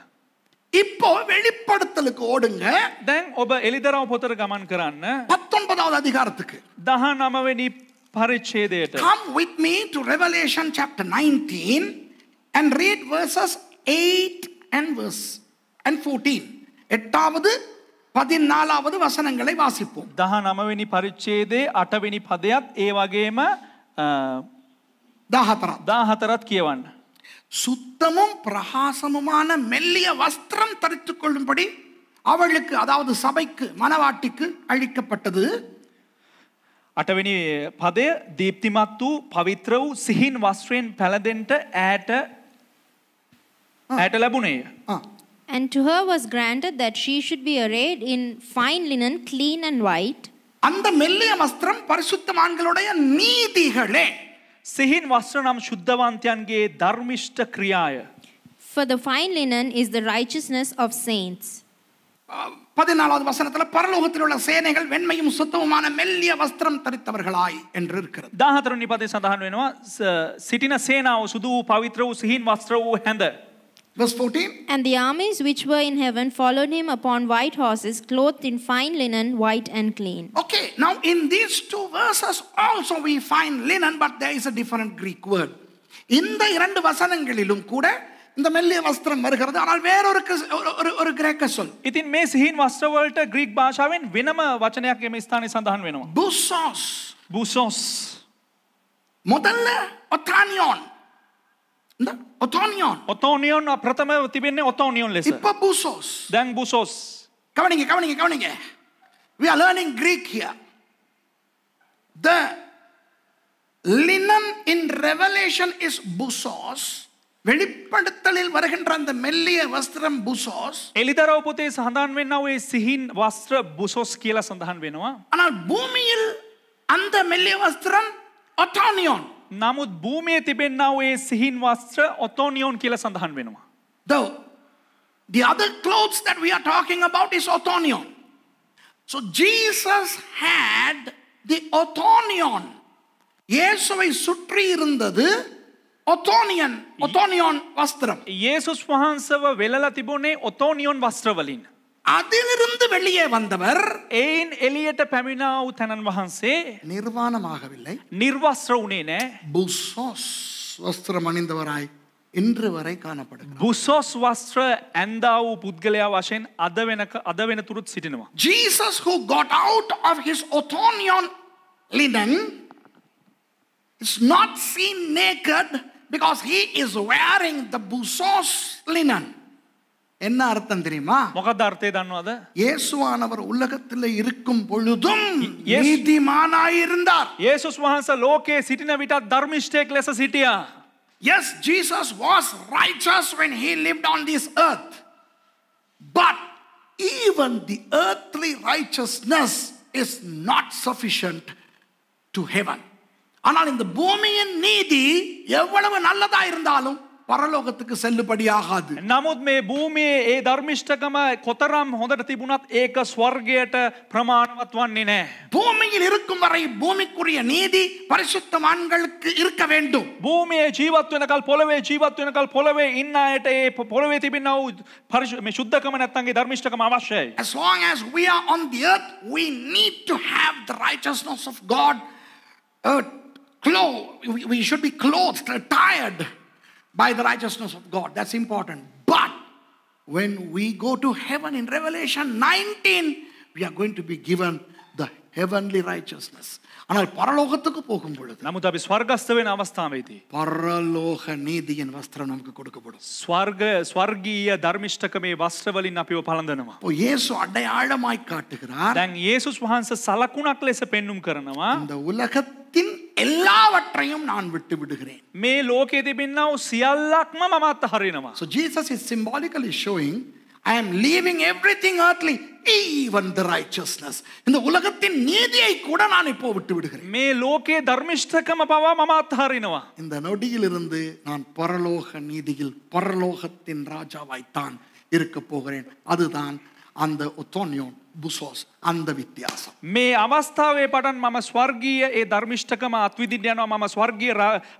இப்போ வெளிப்படுத்தலுக்கு ஓடுங்க. දැන් ඔබ එලිදරව් පොතට ගමන් කරන්න 19வது அதிகாரத்துக்கு. 19 වෙනි පරිච්ඡේදයට. Come with me to Revelation chapter 19 and read verses 8 and 14. 8வது 14வது வசனங்களை வாசிப்போம். 19 වෙනි පරිච්ඡේදයේ 8 වෙනි පදයත් ඒ වගේම 14ත් කියවන්න. சுத்தமும் பிரகாசமுமான மெல்லிய வஸ்திரம் தரித்துக் கொள்ளும்படி அவளுக்கு, அதாவது சபைக்கு, மனவாட்டிக்கு அளிக்கப்பட்டது. 8 වෙනි පදය දීප්තිමත් වූ පවිත්‍ර වූ සිහින් වස්ත්‍රයෙන් පැළඳෙන්නට ඈට ලැබුණේය. And to her was granted that she should be arrayed in fine linen, clean and white. அந்த மெல்லிய வஸ்திரம் பரிசுத்தவான்களுடைய நீதிகளே. සිහින් වස්ත්‍ර නම් ශුද්ධවන්තයන්ගේ ධර්මිෂ්ඨ ක්‍රියාය. For the fine linen is the righteousness of saints. 14வது வசனத்துல பரலோகத்தில் உள்ள சேனைகள் வெண்மையும் சுத்தமுமான மெல்லிய வஸ்திரம் தரித்தவர்களாய் என்று இருக்கிறது. 14 වෙනි පදේ සඳහන් වෙනවා සිටින සේනාව සුදු වූ පවිත්‍ර වූ සිහින් වස්ත්‍ර වූ හැඳ. Verse 14. And the armies which were in heaven followed him upon white horses, clothed in fine linen, white and clean. Okay, now in these two verses also we find linen, but there is a different Greek word. இந்த இரண்டு வசனங்களிலும் கூட இந்த மெல்லிய வஸ்திரம் வருகிறது, ஆனால் வேறொரு ஒரு கிரேக்க சொல். ඉතින් මේ සිහින් වස්ත්‍ර වලට ග්‍රීක් භාෂාවෙන් වෙනම වචනයක් මේ ස්ථානයේ සඳහන් වෙනවා. Busos. முதல்ல othonion. ඔතෝනියෝන් ප්‍රථමව තිබෙන්නේ ඔතෝනියෝන් ලෙස. இப்ப busos. දැන් බුසොස්. கவனிங்க. We are learning Greek here. The linen in Revelation is busos. வெளிப்படுத்தலில் வருகின்ற அந்த மெல்லிய வஸ்திரம் busos. එලිදරව් පොතේ සඳහන් වෙනා ඔය සිහින් වස්ත්‍ර බුසොස් කියලා සඳහන් වෙනවා. ஆனால் பூமியில் அந்த மெல்லிய வஸ்திரம் othonion. නමුත් භූමියේ තිබෙනා ඔය සිහින් වස්ත්‍ර ඔතෝනියෝන් කියලා සඳහන් වෙනවා. The other clothes that we are talking about is othonion. So Jesus had the othonion. இயேசுவை சுற்றி இருந்தது othonion வஸ்திரம். යේසුස් වහන්සේව වෙලලා තිබුණේ ඔතෝනියෝන් වස්ත්‍ර වලින්. அதிலிருந்து வெளியே வந்தவர் ඒන් එළියට පැමිණා වූ තනන් වහන්සේ நிர்வாணமாகவில்லை, නිර්වස්ත්‍ර වුණේ නැහැ. புசோஸ் வஸ்திரம் அணிந்தவராய் இன்று வரை காணப்படுகிறார். බුසොස් වස්ත්‍ර ඇඳා වූ පුද්ගලයා වශයෙන් අද වෙනතුරුත් සිටිනවා. Jesus who got out of his othonion linen is not seen naked because he is wearing the busos linen. என்ன அர்த்தம் தெரியுமா? මොකක්ද අර්ථය දන්නවද? இயேசுவானவர் உலகத்தில் இருக்கும் பொழுதும் நீதிமானாய் இருந்தார். යේසුස් වහන්සේ ලෝකයේ සිටින විටත් ධර්මිෂ්ඨයෙක් ලෙස සිටියා. Yes, Jesus was righteous when he lived on this earth. But even the earthly righteousness is not sufficient to heaven. ஆனால் இந்த பூமியின் நீதி எவ்வளவு நல்லதா இருந்தாலும் பரலோகத்துக்கு செல்லுபடியாகாது. නමුත් මේ භූමියේ ඒ ධර්මිෂ්ඨකම කොතරම් හොඳට තිබුණත් ඒක ස්වර්ගයට ප්‍රමාණවත් වන්නේ නැහැ. பூமியில் இருக்கும் வரை பூமிக்குரிய நீதி பரிசுத்தவான்களுக்கு இருக்க வேண்டும். භූමියේ ජීවත් වෙනකල් පොළවේ ජීවත් වෙනකල් පොළවේ ඉන්න අයට ඒ පොළවේ තිබෙනා වූ මේ සුද්ධකම නැත්නම් ඒ ධර්මිෂ්ඨකම අවශ්‍යයි. As long as we are on the earth, we need to have the righteousness of God. We should be clothed, attired by the righteousness of God. That's important. But when we go to heaven in Revelation 19, we are going to be given the heavenly righteousness. ஆனால் பரலோகத்துக்கு போகும் பொழுது නමුත් අපි ස්වර්ගස්ත වෙන අවස්ථාවේදී பரலோக நீதியின் வஸ்திரம் நமக்கு கொடுக்கப்படும். ස්වර්ගීය ධර්මිෂ්ඨකමේ වස්ත්‍ර වලින් අපිව පළඳනවා. இப்போ இயேசு அடையாளமாய் காட்டுகிறார். දැන් යේසුස් වහන්සේ සලකුණක් ලෙස පෙන්눔 කරනවා. இந்த உலகத்தின் எல்லாவற்றையும் நான் விட்டு விடுகிறேன். මේ ලෝකයේ තිබෙනා වූ සියල්ලක්ම මම අත්හරිනවා. So Jesus is symbolically showing, I am leaving everything earthly, even the righteousness. இந்த உலகத்தின் நீதியை கூட நான் இப்போ விட்டு விடுகிறேன். මේ ලෝකයේ ධර්මිෂ්ඨකම පවා මම අත්හරිනවා. இந்த நொடியிலிருந்து நான் பரலோக நீதியில் பரலோகத்தின் ராஜாவாய்த்தான் இருக்க போகிறேன். அதுதான் அந்த ஒத்தோனியோன் බුසෝස් අන්ද විත්‍යාස. මේ අවස්ථාවේ පටන් මම ස්වර්ගීය ඒ ධර්මිෂ්ඨකම අත්විඳින්න යනවා. මම ස්වර්ගීය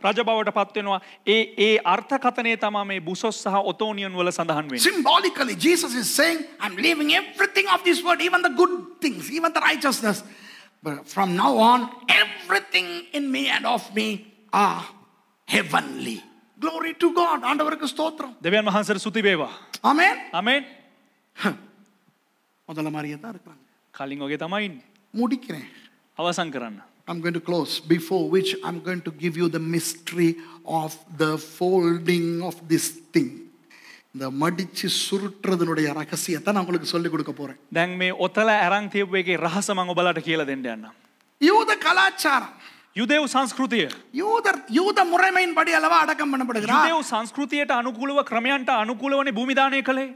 රජ බවට පත් වෙනවා. ඒ අර්ථකථනය තමයි මේ බුසොස් සහ ඔතෝනියන් වල සඳහන් වෙන්නේ. Symbolically Jesus is saying, I'm leaving everything of this world, even the good things, even the righteousness. But from now on, everything in me and of me are heavenly. Glory to God. ஆண்டவருக்கு ஸ்தோத்திரம். දෙවියන් වහන්සේට ස්තුති වේවා. Amen. ආමෙන්. முதல்ல மாதிரியே தான் இருக்கிறாங்க. කලින් වගේ තමයි ඉන්නේ. முடிக்கிறேன். අවසන් කරන්න. I'm going to close, before which I'm going to give you the mystery of the folding of this thing. இந்த மடிச்சு சுருட்டுறதுனுடைய ரகசியத்தை நான் உங்களுக்கு சொல்லி கொடுக்க போறேன். දැන් මේ ඔතල අරන් තියපු එකේ රහස මම ඔබලාට කියලා දෙන්න යන්නම්. யூத கலாச்சாரம், යුදෙව් සංස්කෘතිය. யூத முறைமையின்படி அளவா அடக்கம் பண்ணப்படுகிறார். යුදෙව් සංස්කෘතියට අනුකූලව ක්‍රමයන්ට අනුකූලවනේ භූමි දානය කළේ.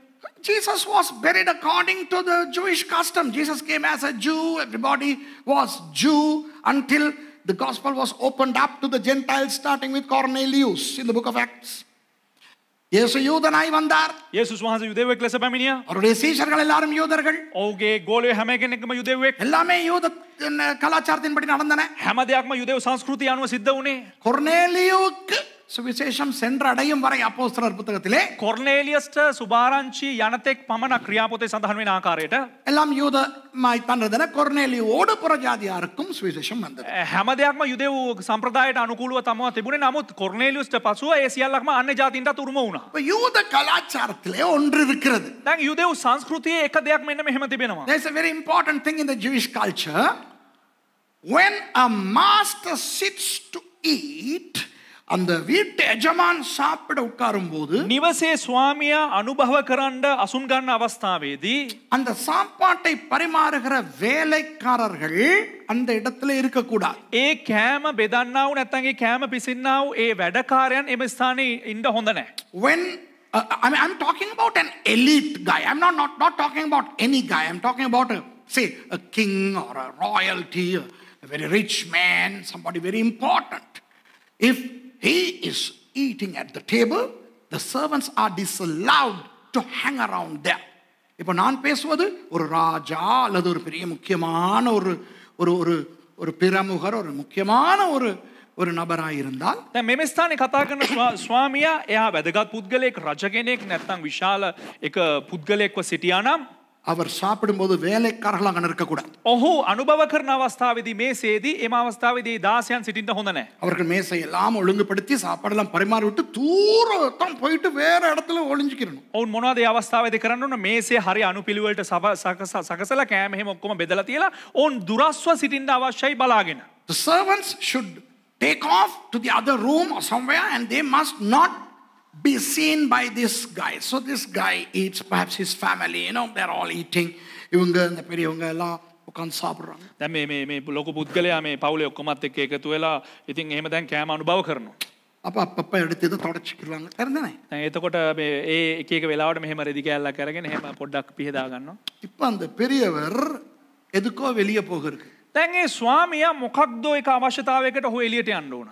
Jesus was buried according to the Jewish custom. Jesus came as a Jew. Everybody was Jew until the gospel was opened up to the Gentiles, starting with Cornelius in the book of Acts. இயேசு யூதனாய் வந்தார். යේසුස් වහන්සේ යුදෙවෙක් ලෙස පැමිණියා. அவருடைய சீஷர்கள் எல்லாரும் யூதர்கள். ඔහුගේ ගෝලයෝ හැම කෙනෙක්ම යුදෙවෙක්. எல்லாமே யூத கலாச்சாரத்தின்படி நடந்தன. හැම දෙයක්ම යුදෙව් සංස්කෘතිය අනුව සිද්ධ වුණේ. கொர்னேலியுவுக்கு சுவிசேஷம் சென்றடையும் வரை அப்போஸ்தலர் புத்தகத்திலே කොර්නේලියස්ට සුභාරංචි යනතෙක් පමණ ක්‍රියාපොතේ සඳහන් වෙන ආකාරයට எல்லாம் யூதமாய் தந்தன. கொர்னேலியோடு புறஜாதியாருக்கும் சுவிசேஷம் வந்தது. හැම දෙයක්ම යුදෙව් සම්ප්‍රදායට අනුකූලව තමයි තිබුණේ. නමුත් කොර්නේලියස්ට පසුව ඒ සියල්ලක්ම අන්‍ය ජාතීන්ටත් උරුම වුණා. இப்ப யூத கலாச்சாரத்திலே ஒன்று இருக்கிறது. දැන් යුදෙව් සංස්කෘතියේ එක දෙයක් මෙන්න මෙහෙම තිබෙනවා. There's a very important thing in the Jewish culture. When a master sits to eat, அந்த வீட்டு எஜமான் சாப்பிட உட்காரும் போது නිවසේ ස්වාමියා අනුභව කරන්න අසුන් ගන්න අවස්ථාවේදී அந்த சாப்பாட்டை பரிமாறுகிற வேலைக்காரர்கள் அந்த இடத்துல இருக்க கூடாது. ඒ කෑම බෙදන්නා වූ නැත්නම් ඒ කෑම පිසින්නා වූ ඒ වැඩකාරයන් එම ස්ථානයේ ඉන්න හොඳ නැහැ. When I'm talking about an elite guy. I'm not talking about any guy. I'm talking about a king or a royalty, a very rich man, somebody very important. If he is eating at the table, the servants are disallowed to hang around there. இப்போ நான் பேசுவது ஒரு ராஜா அல்லது ஒரு பெரிய முக்கியமான ஒரு பிரமுகர், ஒரு முக்கியமான ஒரு நபராக இருந்தால் දැන් මෙම ස්ථානේ කතා කරන ස්වාමියා එයා වැදගත් පුද්ගලයෙක්, රජ කෙනෙක් නැත්නම් විශාල එක පුද්ගලයෙක්ව සිටියා නම් அவர் சாப்பிடும்போது வேலைக்காரர்கள் அங்கே இருக்கக்கூடாது. ඔහු අනුභව කරන අවස්ථාවේදී මේසේදී එම අවස්ථාවේදී දාසයන් සිටින්න හොඳ නැහැ. அவர்கள் மேசை எல்லாம் ஒழுங்குபடுத்தி சாப்பாடெல்லாம் பரிமாறி விட்டு தூரம் போயிட்டு வேற இடத்துல ஒளிஞ்சிக்கிறணும். ඔවුන් මොනවද ඒ අවස්ථාවේදී කරන්න ඕන? මේසේ හරි අනුපිළිවෙලට සකසලා කෑම එහෙම ඔක්කොම බෙදලා තියලා ඔවුන් දුරස්ව සිටින්න අවශ්‍යයි බලාගෙන. The servants should take off to the other room or somewhere, and they must not be seen by this guy. So this guy eats, perhaps his family, they're all eating. இவங்க இந்த பெரியவங்க எல்லாம் உட்கார்ந்து சாப்பிடுறாங்க. දැන් මේ ලොකු පුද්ගලයා මේ පවුලේ ඔක්කොමත් එක්ක එකතු වෙලා ඉතින් එහෙම දැන් කෑම අනුභව කරනවා. அப்பப்ப எடுத்து இதை தொடச்சிக்கிறாங்க. தெரிஞ்சனே? දැන් එතකොට මේ ඒ එක එක වෙලාවට මෙහෙම රෙදි කෑල්ලක් අරගෙන එහෙම පොඩ්ඩක් පිහදා ගන්නවා. இப்போ அந்த பெரியவர் எதுக்கோ வெளியே போகிறதுக்கு. දැන් ඒ ස්වාමියා මොකක්දෝ එක අවශ්‍යතාවයකට ඔහු එළියට යන්න ඕන.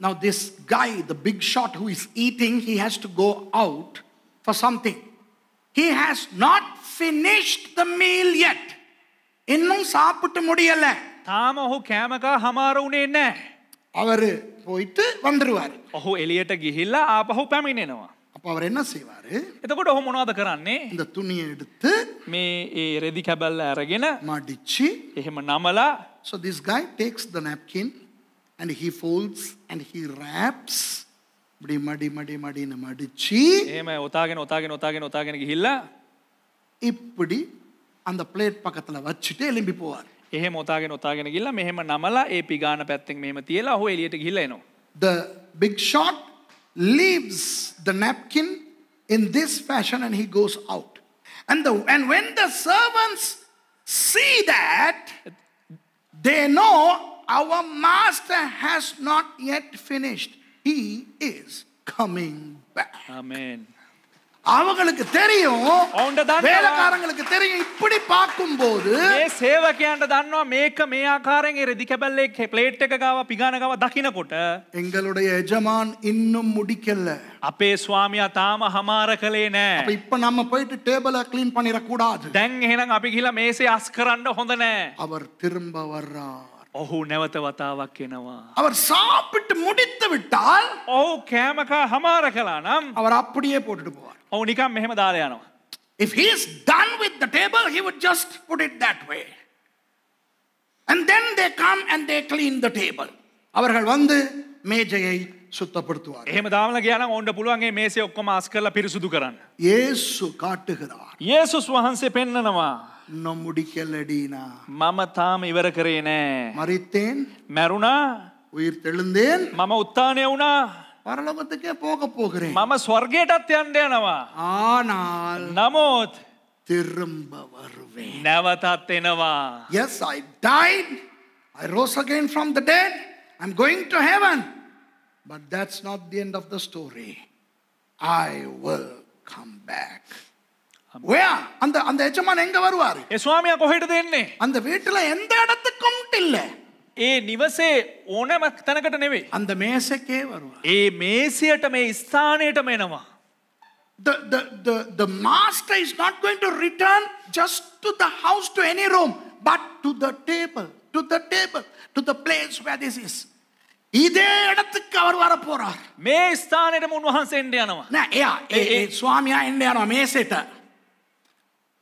Now this guy, the big shot who is eating, he has to go out for something. He has not finished the meal yet. இன்னும் சாப்பிட்டு முடியல. තාම ඔහු කෑමක හමාර වුණේ නැහැ. அவரு போயிட்டு வந்துருவாரு. ඔහු එළියට ගිහිල්ලා ආපහු පැමිණෙනවා. அப்ப அவர் என்ன செய்வாரு? එතකොට ඔහු මොනවද කරන්නේ? இந்த துணியை எடுத்து මේ ඒ රෙදි කැබල්ල අරගෙන மடிச்சு, එහෙම නමලා so this guy takes the napkin and he folds and he wraps. இப்படி மடின்னு மடிச்சு එහෙම ඔතාගෙන ගිහිල්ලා இப்படி அந்த பிளேட் பக்கத்துல வச்சுட்டு எலும்பி போவார். එහෙම ඔතාගෙන ගිහිල්ලා මෙහෙම නමලා ඒ පිගාන පැත්තෙන් මෙහෙම තියලා ඔහු එළියට ගිහිල්ලා එනවා. The big shot leaves the napkin in this fashion and he goes out. And when the servants see that, they know our master has not yet finished. He is coming back. Amen. அவங்களுக்கு தெரியும், அவன்ட දන්නවා, வேலைக்காரங்களுக்கு தெரியும். இப்படி பார்க்கும்போது මේ සේවකයන්ට දන්නවා මේක මේ ආකාරයෙන් ඒ රෙදි කැබල්ලේ ප්ලේට් එක ගාව පිගාන ගාව දකින්නකොට எங்களுடைய எஜமான் இன்னும் முடிக்கல. අපේ ස්වාමියා තාම හමාර කළේ அப்ப නැහැ. இப்ப நம்ம போயிட்டு டேபிளை க்ளீன் பண்ணிர கூடாது. දැන් එහෙනම් අපි ගිහිල්ලා මේසේ අස් කරන්න හොඳ නැහැ. அவர் திரும்ப வர்றார். ඔහු නැවත වතාවක් එනවා. அவர் சாப்பிட்டு முடித்து விட்டால் ඔහු කෑමක හමාර කළා නම් அவர் அப்படியே போட்டுட்டு போவார். ඔහු නිකන් මෙහෙම දාලා යනවා. If he is done with the table, he would just put it that way. And then they come and they clean the table. அவர்கள் வந்து மேஜையை சுத்தப்படுத்துவார். එහෙම දාමලා ගියා නම් ඕන්න පුළුවන් මේ මේසේ ඔක්කොම අස් කරලා පිරිසුදු කරන්න. இயேசு காட்டுகிறார். යේසුස් වහන්සේ පෙන්නනවා இன்னும் முடிக்கலடீனா. මම තාම ඉවර කරේ නෑ. மரித்தேன், මැරුණා, உயிர் தெழுந்தேன், මම උත්ථානය වුණා, பரலோகத்துக்கே போக போகிறேன். මම ස්වර්ගයටත් යන්න යනවා. ஆனால் නමුත් திரும்ப வருவேன். නැවතත් එනවා. Yes, I died. I rose again from the dead. I'm going to heaven. But that's not the end of the story. I will come back. Where? அந்த எஜமான் எங்க வருவார்? ඒ ස්වාමියා කොහෙටද එන්නේ? அந்த வீட்டுல எந்த இடத்துக்கும் இல்ல. ඒ නිවසේ ඕනම තැනකට නෙවෙයි. அந்த மேசைக்கே வருவார். ඒ මේසයට මේ ස්ථානයටම එනවා. The master is not going to return just to the house, to any room, but to the table, to the place where this is. இதே இடத்துக்கு அவர் வர போறார். මේ ස්ථානෙටම උන්වහන්සේ එන්න යනවා. නෑ එයා ස්වාමියා එන්න යනවා මේසෙට.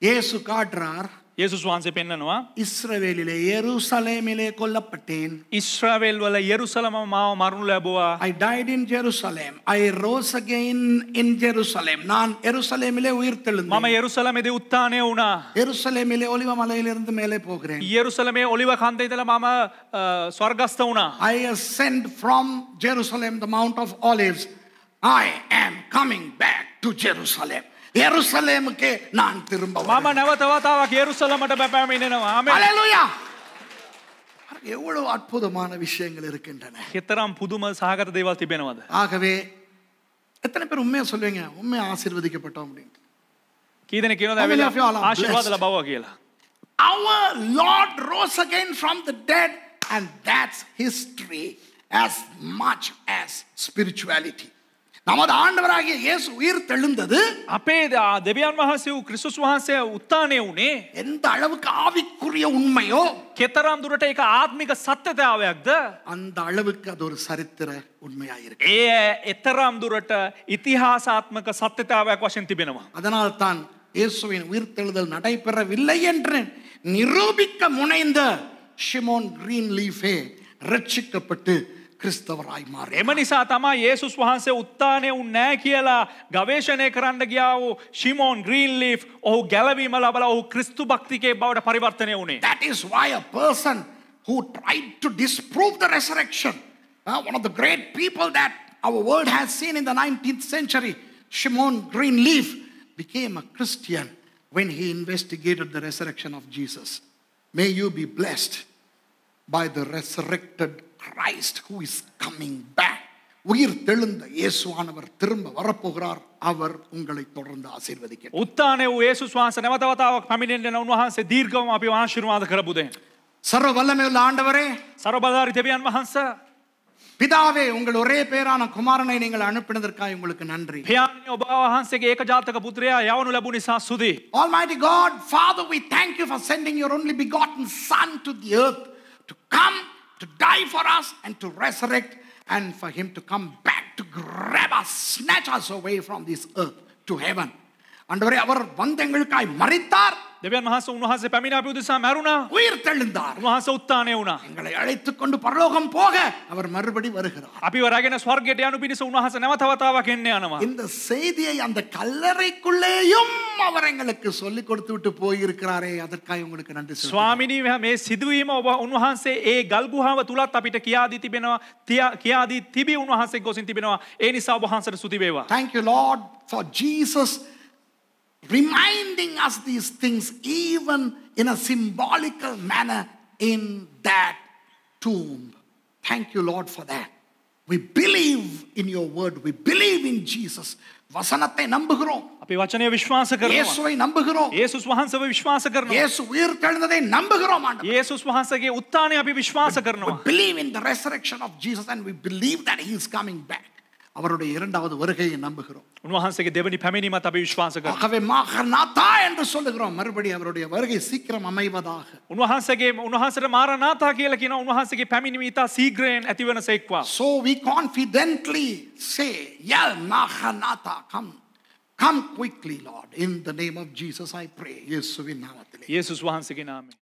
இயேசு காட்டுறார், යේසුස් වහන්සේ පෙන්නනවා இஸ்ரவேலிலே எருசலேமிலே கொல்லப்பட்டேன். ඉස්රායෙල් වල යෙරුසලම මාව මරණු ලැබුවා. I died in Jerusalem. I rose again in Jerusalem. நான் எருசலேமிலே உயிர் මම தெழுந்தேன். යෙරුසලමේදී උත්ථානය වුණා. எருசலேமிலே ஒலிவ மலையிலிருந்து மேலே போகிறேன். යෙරුසලමේ ඔලිව කන්දේ ඉඳලා මම ස්වර්ගස්ත වුණා. I ascend from Jerusalem, the Mount of Olives. I am coming back to Jerusalem. எருசலேமுக்கே நான் திரும்ப මම வரேன். නැවත වතාවක් යෙරුසලමට පැමිණෙනවා. ආමෙන්. ஹalleluya. எவ்வளவு அற்புதமான விஷயங்கள் இருக்கின்றன. කෙතරම් පුදුම සහගත දේවල් තිබෙනවද? ஆகவே எத்தனை பேர் உண்மையா சொல்லுவீங்க, உண்மையா ஆசீர்வதிக்கப்பட்டோம் அப்படின்னு? කී දෙනෙක් කියනවද How many ඇවිල්ලා of you all are ආශිර්වාද blessed? ලබවුවා කියලා? Our Lord rose again from the dead, and that's history as much as spirituality. நமது ஆண்டவராகிய இயேசு உயிர் தெழுந்தது අපේ දෙවියන් වහන්සේ වූ ක්‍රිස්තුස් වහන්සේ උත්ථානය වුණේ எந்த அளவுக்கு ஆவிக்குரிய உண்மையோ කෙතරම් දුරට ඒක ආත්මික සත්‍යතාවයක්ද? அந்த அளவுக்கு அது ஒரு சரித்திர உண்மையாயிருக்கு. ඒ එතරම් දුරට ඉතිහාසාත්මක සත්‍යතාවයක් වශයෙන් තිබෙනවා. அதனால் தான் இயேசுவின் உயிர்த்தெழுதல் நடைபெறவில்லை என்று நிரூபிக்க முனைந்த ஷிமோன் கிரீன்லீஃபே ரட்சிக்கப்பட்டு கிறிஸ்தவராய் மாறினார். එම නිසා තමයි යේසුස් වහන්සේ උත්ථානය වුනේ නැහැ කියලා ගවේෂණය කරන්න ගියා වූ ෂිමෝන් ග්‍රීන්ලීෆ් ඔහු ගැලවීම ලබලා ඔහු ක්‍රිස්තු භක්තිකේ බවට පරිවර්තනය වුණේ. That is why a person who tried to disprove the resurrection, one of the great people that our world has seen in the 19th century, Shimon Greenleaf, became a Christian when he investigated the resurrection of Jesus. May you be blessed by the resurrected Christ who is coming back. உயிர் தெழுந்த இயேசுவானவர் திரும்ப வரப்போகிறார். அவர் உங்களை தொடர்ந்து ஆசீர்வதிக்கிறார். උත්ථානය වූ යේසුස් වහන්සේ නැවත වතාවක් පැමිණෙන්න උන්වහන්සේ දීර්ඝවම අපිව ආශිර්වාද කරපු දෙන්න. சர்வ வல்லமையுள்ள ஆண்டவரே, සරබදාරි දෙවියන් වහන්ස, பிதாவே, உங்கள் ஒரே பேரான குமாரனை நீங்கள் அனுப்பினதற்காக உங்களுக்கு நன்றி. පියාණනි ඔබ වහන්සේගේ ඒකජාතක පුත්‍රයා යවනු ලැබු නිසා සුදී. Almighty God, Father, we thank you for sending your only begotten Son to the earth to come, to die for us, and to resurrect, and for him to come back to grab us, snatch us away from this earth to heaven. ஆண்டவரே, அவர் வந்து எங்களுக்காய் மரித்தார், දෙවියන් වහන්සේ උන්වහන්සේ පැමිණ අපි උදෙසා මැරුණා. உயிர் தெழுந்தார். උන්වහන්සේ උත්ථානය වුණා. எங்களை அழைத்துக் கொண்டு பரலோகம் போக அவர் மறுபடி வருகிறார். අපිව රැගෙන ස්වර්ගයට යනු පිණිස උන්වහන්සේ නැවත වතාවක් එන්න යනවා. இந்த செய்தியை அந்த கல்லறைக்குள்ளேயும் அவர் எங்களுக்கு சொல்லிக் கொடுத்து விட்டு போயிருக்கிறாரே, அதற்காக உங்களுக்கு நன்றி சொல்கிறேன். ස්වාමිනී මේ සිදුවීම ඔබ උන්වහන්සේ ඒ ගල් ගුහාව තුලත් අපිට කියා දී තිබෙනවා. කියා දී තිබී උන්වහන්සේ ගොසින් තිබෙනවා. ඒ නිසා ඔබ වහන්සේට ස්තුති වේවා. Thank you, Lord, for Jesus reminding us these things even in a symbolical manner in that tomb. Thank you, Lord, for that. We believe in your word. We believe in Jesus. வசனத்தை நம்புகிறோம். අපි වචනය විශ්වාස කරනවා. இயேசுவை நம்புகிறோம். යේසුස් වහන්සේව විශ්වාස කරනවා. இயேசு உயிர் தெழுந்ததை நம்புகிறோம் ஆண்டவரே. යේසුස් වහන්සේගේ උත්ථානය අපි විශ්වාස We කරනවා. believe in the resurrection of Jesus and we believe that he is coming back. அவருடைய இரண்டாவது வருகையை நம்புகிறோம். උන්වහන්සේගේ දෙවනි පැමිණීමත් අපි විශ්වාස කරනවා. ஆகவே மாரநாதா என்று சொல்லுகிறோம். மறுபடியும் அவருடைய வருகை சீக்கிரம் அமைவதாக. උන්වහන්සේට මාරනාතා කියලා කියන උන්වහන්සේගේ පැමිණීම ඉතා ශීඝ්‍රයෙන් ඇතිවන සේක්වා. So we confidently say, yeah, Maranatha, come quickly, Lord. In the name of Jesus I pray. இயேசுவின் நாமத்திலே. යේසුස් වහන්සේගේ නාමයෙන්.